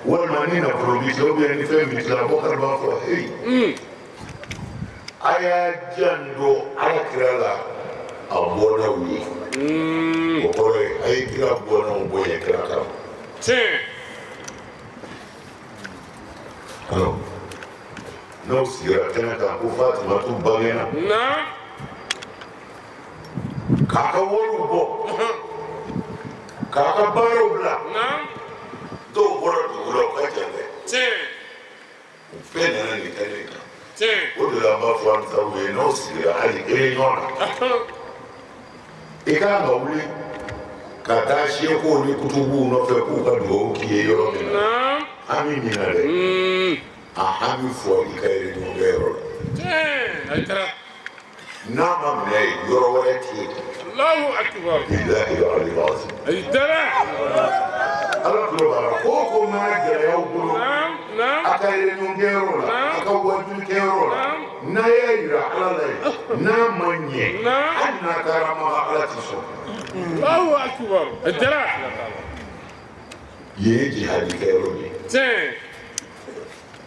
walima ni nafolo b'i tila ubiyɛn ni fɛn b'i tila Abubakar b'a fɔ hey a y'a janto alakira la a bɔnnaw ye o kɔrɔ ye a ye kira bɔnnaw bonya kira kan tiɲɛ alors n'aw sigira kɛnɛ kan ko Fatumatu bangena na k'a ka wariw bɔ k'a ka baaraw bila na dɔw bɔra dugu la u ka jan dɛ tiɲɛ u bɛɛ nana nin kɛnɛ kan tiɲɛ o de la an b'a fɔ an taw ye n'aw sigira hali réunion na i kan ka wuli ka taa sekow ni kutubuw nɔfɛ k'u ka dugawu k'i ye yɔrɔ min na na an bɛ ɲinɛ dɛ a an bɛ fɔ i ka réunion kɛ yɔrɔ la tiɲɛ a dira n'a ma minɛ yen yɔrɔ wɛrɛ tɛ yen Allahu akbar bilahi aliyul azim a dira ala tulo b'a la ko o ko mana gɛlɛya aw bolo na a ka réunion kɛ yɔrɔ la a ka wajuli kɛ yɔrɔ la n'a y'a yira ala la yen n'a ma ɲɛ hali n'a taara maga ala tɛ sɔn Allahu akbar a dira yen ye jihadi kɛ yɔrɔ ye tiɲɛ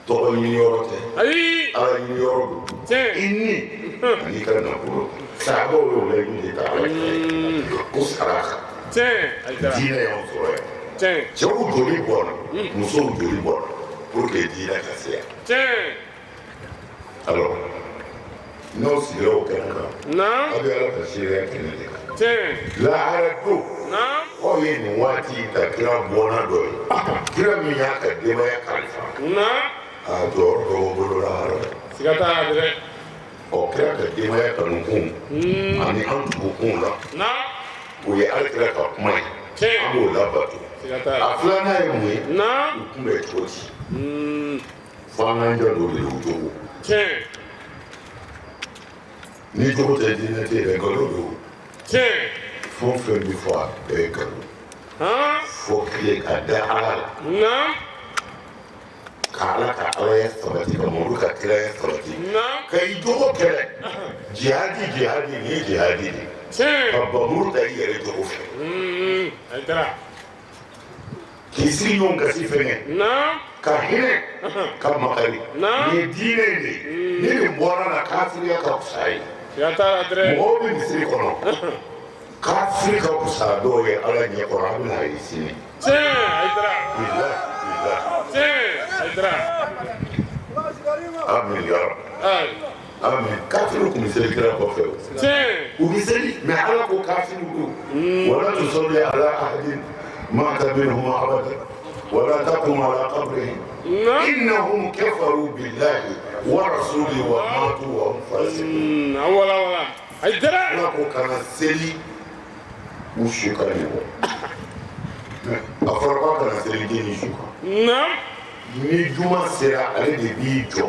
tɔgɔ ɲini yɔrɔ tɛ ayi ala ɲini yɔrɔ don tiɲɛ i ni ani ka nafolo sahabaw y'o laɲini de ta ala kɛ ko sara kan tiɲɛ a dira diinɛ y'anw sɔrɔ yan tiɲɛ cɛw joli bɔra musow joli bɔra pour que diinɛ ka se yan tiɲɛ alors n'aw sigira o kɛnɛ kan na aw bɛ ala ka seereya kɛnɛ de kan tiɲɛ lahara don na aw ye nin waati ta kira bɔnna dɔ ye kira min y'a ka denbaya kalifa na a jɔyɔrɔ dɔ b'o bolo lahara siga t'a la dɛ ɔ kira ka denbaya kanukun ani an tugukun la na o ye alikira ka kuma ye tiɲɛ an b'o labato siga t'a a la filanan ye mun ye na u kunbɛ cogo di fo an k'an janto de u jogo tiɲɛ ni jogo tɛ diinɛ tɛ yɛrɛ nkalon don tiɲɛ fɛn o fɛn bɛ fɔ a bɛɛ ye nkalon han fo tile ka da ala la na kala ka ala ya sabati ka mulu ka kira ya sabati ka i jogo kɛlɛ jihadi ni jihadi de ka bamuru ta i yɛrɛ jogo fɛ k'i sigi ɲɔgɔn kasi fɛngɛ ka hinɛ ka makari nin diinɛ de ni nin bɔra la kafiriya ka fisa ye mɔgɔw bɛ misiri kɔnɔ kafiri ka fisa dɔw ye ala ɲɛ kɔrɔ a bɛna ye sini amin ya rabbi amin kafiri kun bɛ seli kira kɔfɛ o u bɛ seli mɛ ala ko kafiri don wala tusalli ala ahadin mata minhum abada ولا تقم على قبرهم إنهم كفروا بالله ورسوله وماتوا وهم فاسقون أولا أيدرا لكو كان سلي وشكاني أفرقا كان سلي ديني شكا نعم ni juma sera ale de b'i jɔ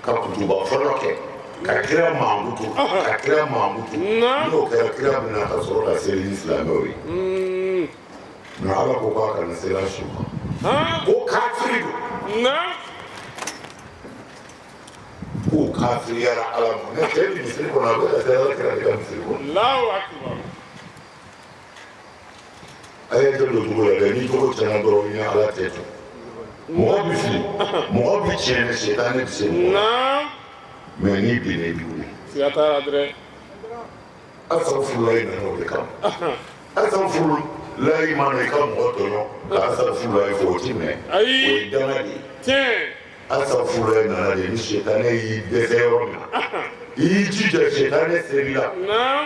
ka kutuba fɔlɔ kɛ ka kira mankutu n'o kɛra kira bɛna ka sɔrɔ ka seli ni silamɛw ye mɛ ala ko k'a kana seli a su kan ko kafiri don ko kafiriyara ala ma ne cɛ bɛ misiri kɔnɔ a bɛ ka taa ala kira de ka misiri kɔnɔ a ye jɛ don cogo la dɛ ni cogo tiɲɛna dɔrɔn ni ala tɛ to mɔgɔ bɛ fili mɔgɔ bɛ tiɲɛ dɛ setan ne bɛ se mɔgɔ mɛ n'i binna i b'i wuli asafurulayi nana o de kama asafurulayi ma na i ka mɔgɔ tɔɲɔ ka asafurulayi fɔ o ti mɛn o ye danga de ye asafurulayi nana de ni setan ne y'i dɛsɛ yɔrɔ min na i y'i jija setan ne seri la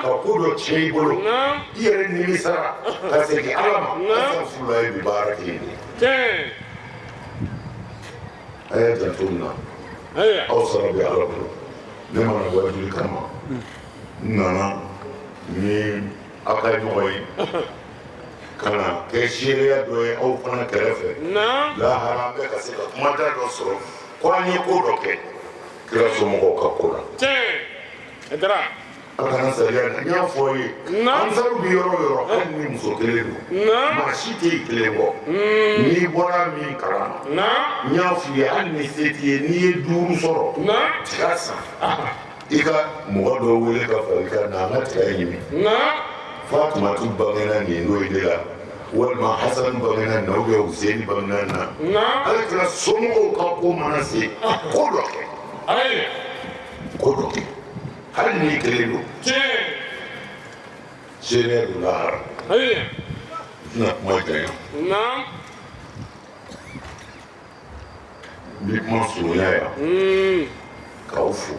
ka ko dɔ tiɲɛ i bolo i yɛrɛ nimisara ka segin ala ma asafurulayi bɛ baara kɛ yen de. a y'a janto nin na aw sara bɛ ala bolo ne mana wajuli kama n nana ni aw ka ɲɔgɔn ye ka na kɛ seereya dɔ ye aw fana kɛrɛfɛ lahara an bɛ ka se ka kumada dɔ sɔrɔ ko an ye ko dɔ kɛ kira somɔgɔw ka ko la a kana sariya na n y'a fɔ aw ye ansaru bɛ yɔrɔ o yɔrɔ hali ni muso kelen don maa si tɛ yen kelen kɔ n'i bɔra min kalama n y'a f'i ye hali ni se t'i ye n'i ye 5 sɔrɔ tiga san i ka mɔgɔ dɔ wele ka fara i kan na an ka tiga ɲimi fatumatu bangena nin n'o ye ne la walima hasan bangena nin na useni bangena nin na ala kɛra somɔgɔw ka ko mana se ko dɔ kɛ ko dɔ kɛ hali n'i kelen don seereya don lahara n tɛna kuma janya n bɛ kuma surunya yan k'aw fo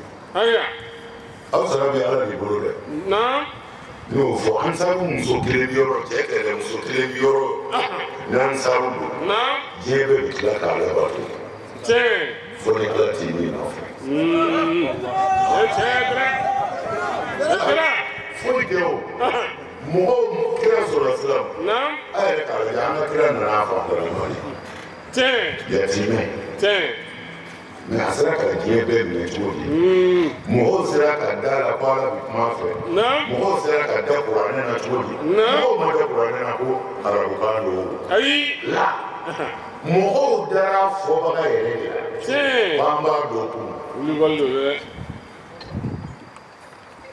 aw sara bɛ ala de bolo dɛ ne y'o fɔ ansaru muso kelen bɛ yɔrɔ cɛ kɛlɛ muso kelen bɛ yɔrɔ n'ansaru don diɲɛ bɛɛ bɛ tila k'a labato fo ni ala t'i min nɔfɛ foyi tɛ o mɔgɔw kira sɔrɔ silam a yɛrɛ k'a lajɛ an ka kira nana a fan dɔ la ɲɔgɔn ye yatimɛ mɛ a sera ka diɲɛ bɛɛ minɛ cogo di mɔgɔw sera ka da la ko ala bɛ kuma fɛ mɔgɔw sera ka da kuranɛ na cogo di mɔgɔw ma da kuranɛ na ko arabukan don la mɔgɔw dara fɔbaga yɛrɛ de la k'an b'a dɔn kun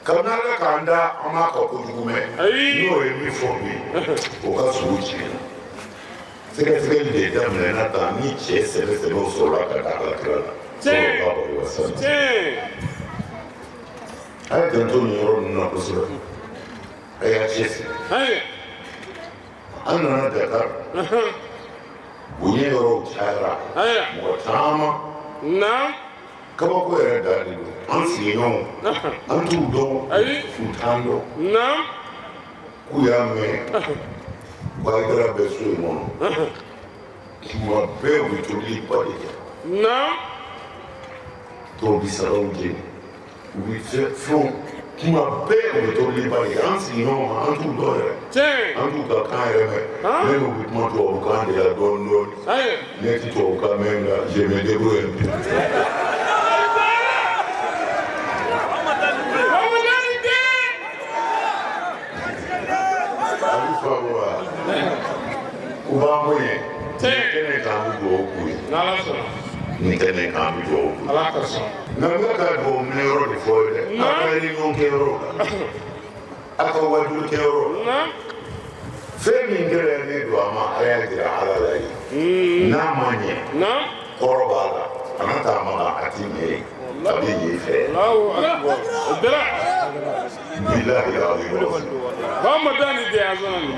kabini ala k'an da an b'a ka kojugu mɛn n'o ye min fɔ bi o ka sugu tiɲɛna sɛgɛsɛgɛli de daminɛna tan ni cɛ sɛbɛsɛbɛw sɔrɔla ka da ala kira la a ye janto nin yɔrɔ ninnu na kosɛbɛ a y'a cɛsiri an nana dakar bonya yɔrɔw cayara mɔgɔ caman kabako yɛrɛ dalen don an sigiɲɔgɔnw an t'u dɔn u t'an dɔn k'u y'a mɛn ko Haidara bɛ so in kɔnɔ tuma bɛɛ u bɛ tobili ba de kɛ tobisaraw jeni u bɛ fɛnw tuma bɛɛ u bɛ tobili ba de kɛ an sigiɲɔgɔnw an t'u dɔn yɛrɛ an t'u ka kan yɛrɛ mɛn ne n'u bɛ kuma tubabukan de la dɔɔnin dɔɔnin ne tɛ tubabukan mɛn nka je me débrouille u b'an bonya kɛnɛ k'an bɛ dugawu k'u ye ni kene ka mi do ala ka so na mi ka do mi ro di fo de aka ni ngon ke ro aka wadu ke ro fe mi ngere ni do ama aya dira ala la yi na manye na korobala anata ma ati me abi yi fe Allahu akbar dara billahi alazim Ramadan de azan ni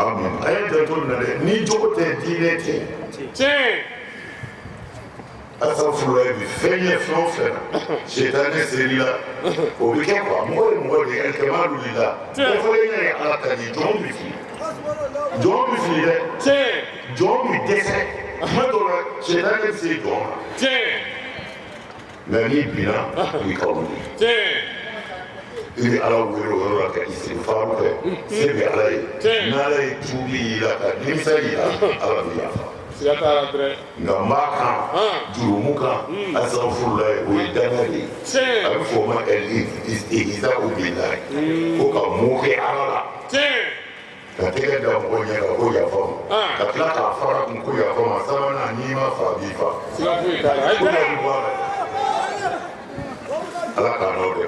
amin aya de to na de ni jogote dine te asa fura bi fenye fenfe shetani selila o bi ke kwa mo de el kamalu lillah o fo yin ya ala tani jombi fi de jombi dese ma do la shetani se jom mais ni bina wi ko ni ili ala wero la ka istighfar fe se bi ala na la tubi la ka nimsali ala bi ya siyata dre ngambaka jurumuka astaghfirullah wa idanali abi fo ma el istighza billahi ko ka muke ala ka tege da ko nya ka ko ya fam ka tla ka fara kun ko ya fam sama na ni ma fa bi fa ala ka no de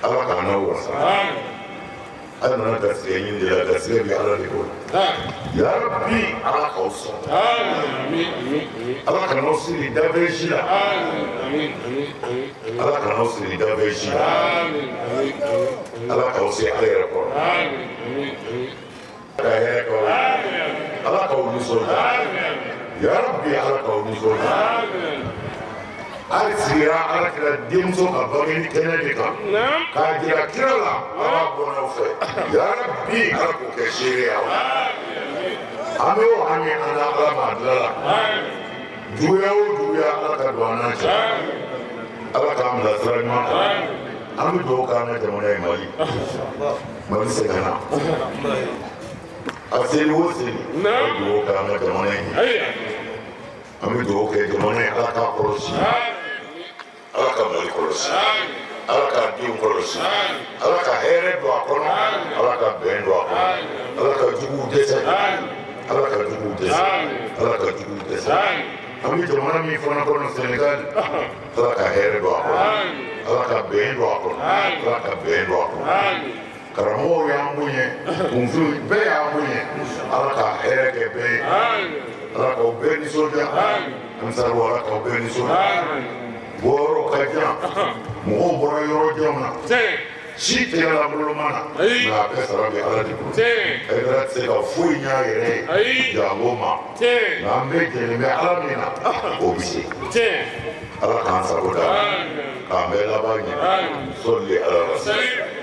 ala ka no wa ala na da sai yin da da sai bi ala de ko ya rabbi ala ka uso ala ka no siri da be shila ala ka no siri da be shila ala ka uso ala ya ko ala ka uso ya rabbi ala ka uso Alsira ala kira demso ka bagani kene de kan ka jira kira la ala bona fe ya rabbi ala ko ke shiri aw ame o ame ana ala madala duya ala ka dwana cha ala ka amla sarama ame do ka na jamana mali se kana aseli woseli do ka na jamana ame do ke jamana ala ka korosi ala ka mali kɔlɔsi ala ka denw kɔlɔsi ala ka hɛrɛ don a kɔnɔ ala ka bɛn don a kɔnɔ ala ka juguw dɛsɛ ala ka juguw dɛsɛ ala ka juguw dɛsɛ an bɛ jamana min fana kɔnɔ Senegal ala ka hɛrɛ don a kɔnɔ ala ka bɛn don a kɔnɔ ala ka bɛn don a kɔnɔ karamɔgɔw y'an bonya kunfin bɛɛ y'an bonya ala ka hɛrɛ kɛ bɛɛ ye ala k'aw bɛɛ nisɔndiya amisaliw ala k'aw bɛɛ nisɔndiya bɔrɔ ka jan mɔgɔw bɔra yɔrɔ janw na si tɛ la boloma na nka a bɛɛ sara bɛ ala de bolo ɛdara tɛ se ka foyi ɲa yɛrɛ ye jango ma nka an bɛ jɛlen bɛ ala min na o bɛ se ala k'an sago da k'an bɛɛ laban ɲɛ sɔli ala la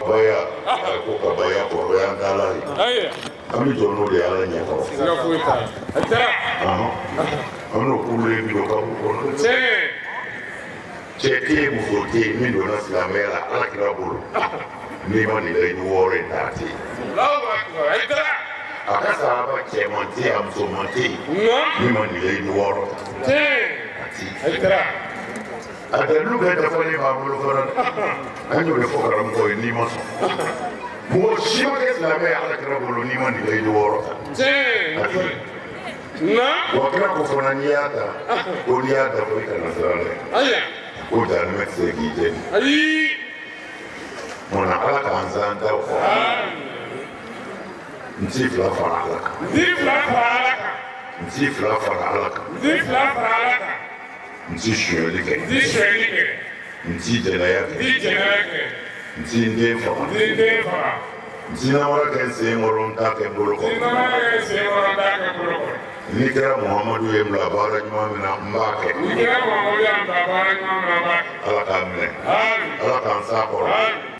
baya a ko ka baya kɔrɔ y'an ta ala ye an bɛ jɔ n'o de ye ala ɲɛ kɔrɔ an n'o kuru ye bi don ka b'u kɔnɔ cɛ tɛ yen muso tɛ yen min donna silamɛya la ala kira bolo n'i ma nin layidu wɔɔrɔ in ta tɛ yen a ka sahaba cɛman tɛ yen a musoman tɛ yen min ma nin layidu wɔɔrɔ ta a tɛ yen a dalilu bɛɛ dafalen b'a bolo fana an y'o de fɔ karamɔgɔ ye n'i ma sɔn mɔgɔ si ma kɛ silamɛ ye ala kira bolo n'i ma nin layidu wɔɔrɔ ta a tɛ yen wa kira ko fana n'i y'a ta ko n'i y'a dafa i kana siran dɛ o jaabi tɛ se k'i jeni munna ala k'an zan da o n ti fila fara ala kan n ti fila fara ala kan n ti sonyɛli kɛ n ti jɛnɛya kɛ n ti n den faga n ti namara kɛ n sen kɔrɔ n t'a kɛ n bolo kɔrɔ ni kɛra Muhamadu ye n bila baara ɲuman min na n b'a kɛ ala k'a minɛ ala k'an s'a kɔrɔ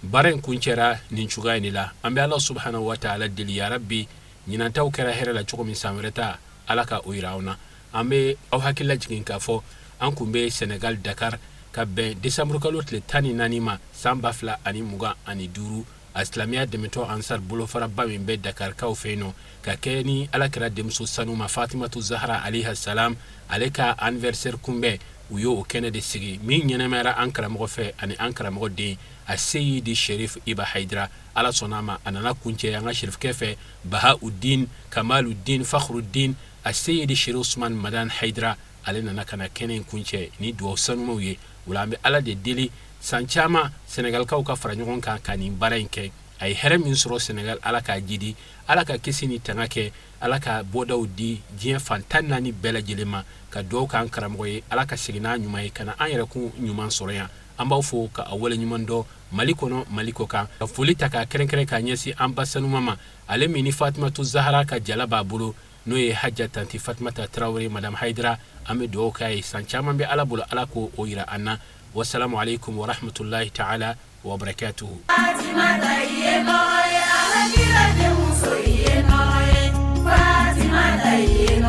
baara in kun cɛra nin cogoya in de la an bɛ ala subhanahu wa ta'ala deli ya rabbi ɲinantaw kɛra hɛrɛ la cogo min san wɛrɛ ta ala ka o yira aw na an bɛ aw hakili lajigin k'a fɔ an kun bɛ Senegal Dakar ka bɛn décembre kalo tile 14 ma san 2025 a silamɛya dɛmɛtɔ ansar bolofaraba min bɛ Dakar kaw fɛ yen nɔ ka kɛ ni alakira denmuso sanu ma Fatimatu Zahra alayha salam ale ka anniversaire kunbɛn u y'o kɛnɛ de sigi min ɲɛnɛmayara an karamɔgɔ fɛ ani an karamɔgɔ den a Seyidi Sherif Iba Haidara ala sɔnna ma a nana kuncɛ an ka sherifkɛ fɛ Bahauddin Kamaluddin Fakhruddin السيد الشيخ عثمان مدان حيدرا علينا نكنا كنين كونشي ني دو سنمو يي ولا امبي على دي ديلي سانچاما سنغال كاوكا فرانيون كان كاني بارينكي ay herem min suro Senegal alaka jidi alaka kisini tangake alaka bodaw di jien fantanna ni bela jelema ka do kan karamoy alaka sigina nyumay kana anyere ku nyuman soroya amba fo ka awole nyuman do malikono malikoka fulita ka kerenkere ka nyesi ambasanu mama ale mini Fatimatu Zahra ka jalaba bulu no ye hajja tanti Fatimata Traoré madame Haidara ame do kay sanchama be alabulu alako oyira anna wassalamu alaikum wa rahmatullahi ta'ala wa barakatuhu. Fatima Fatima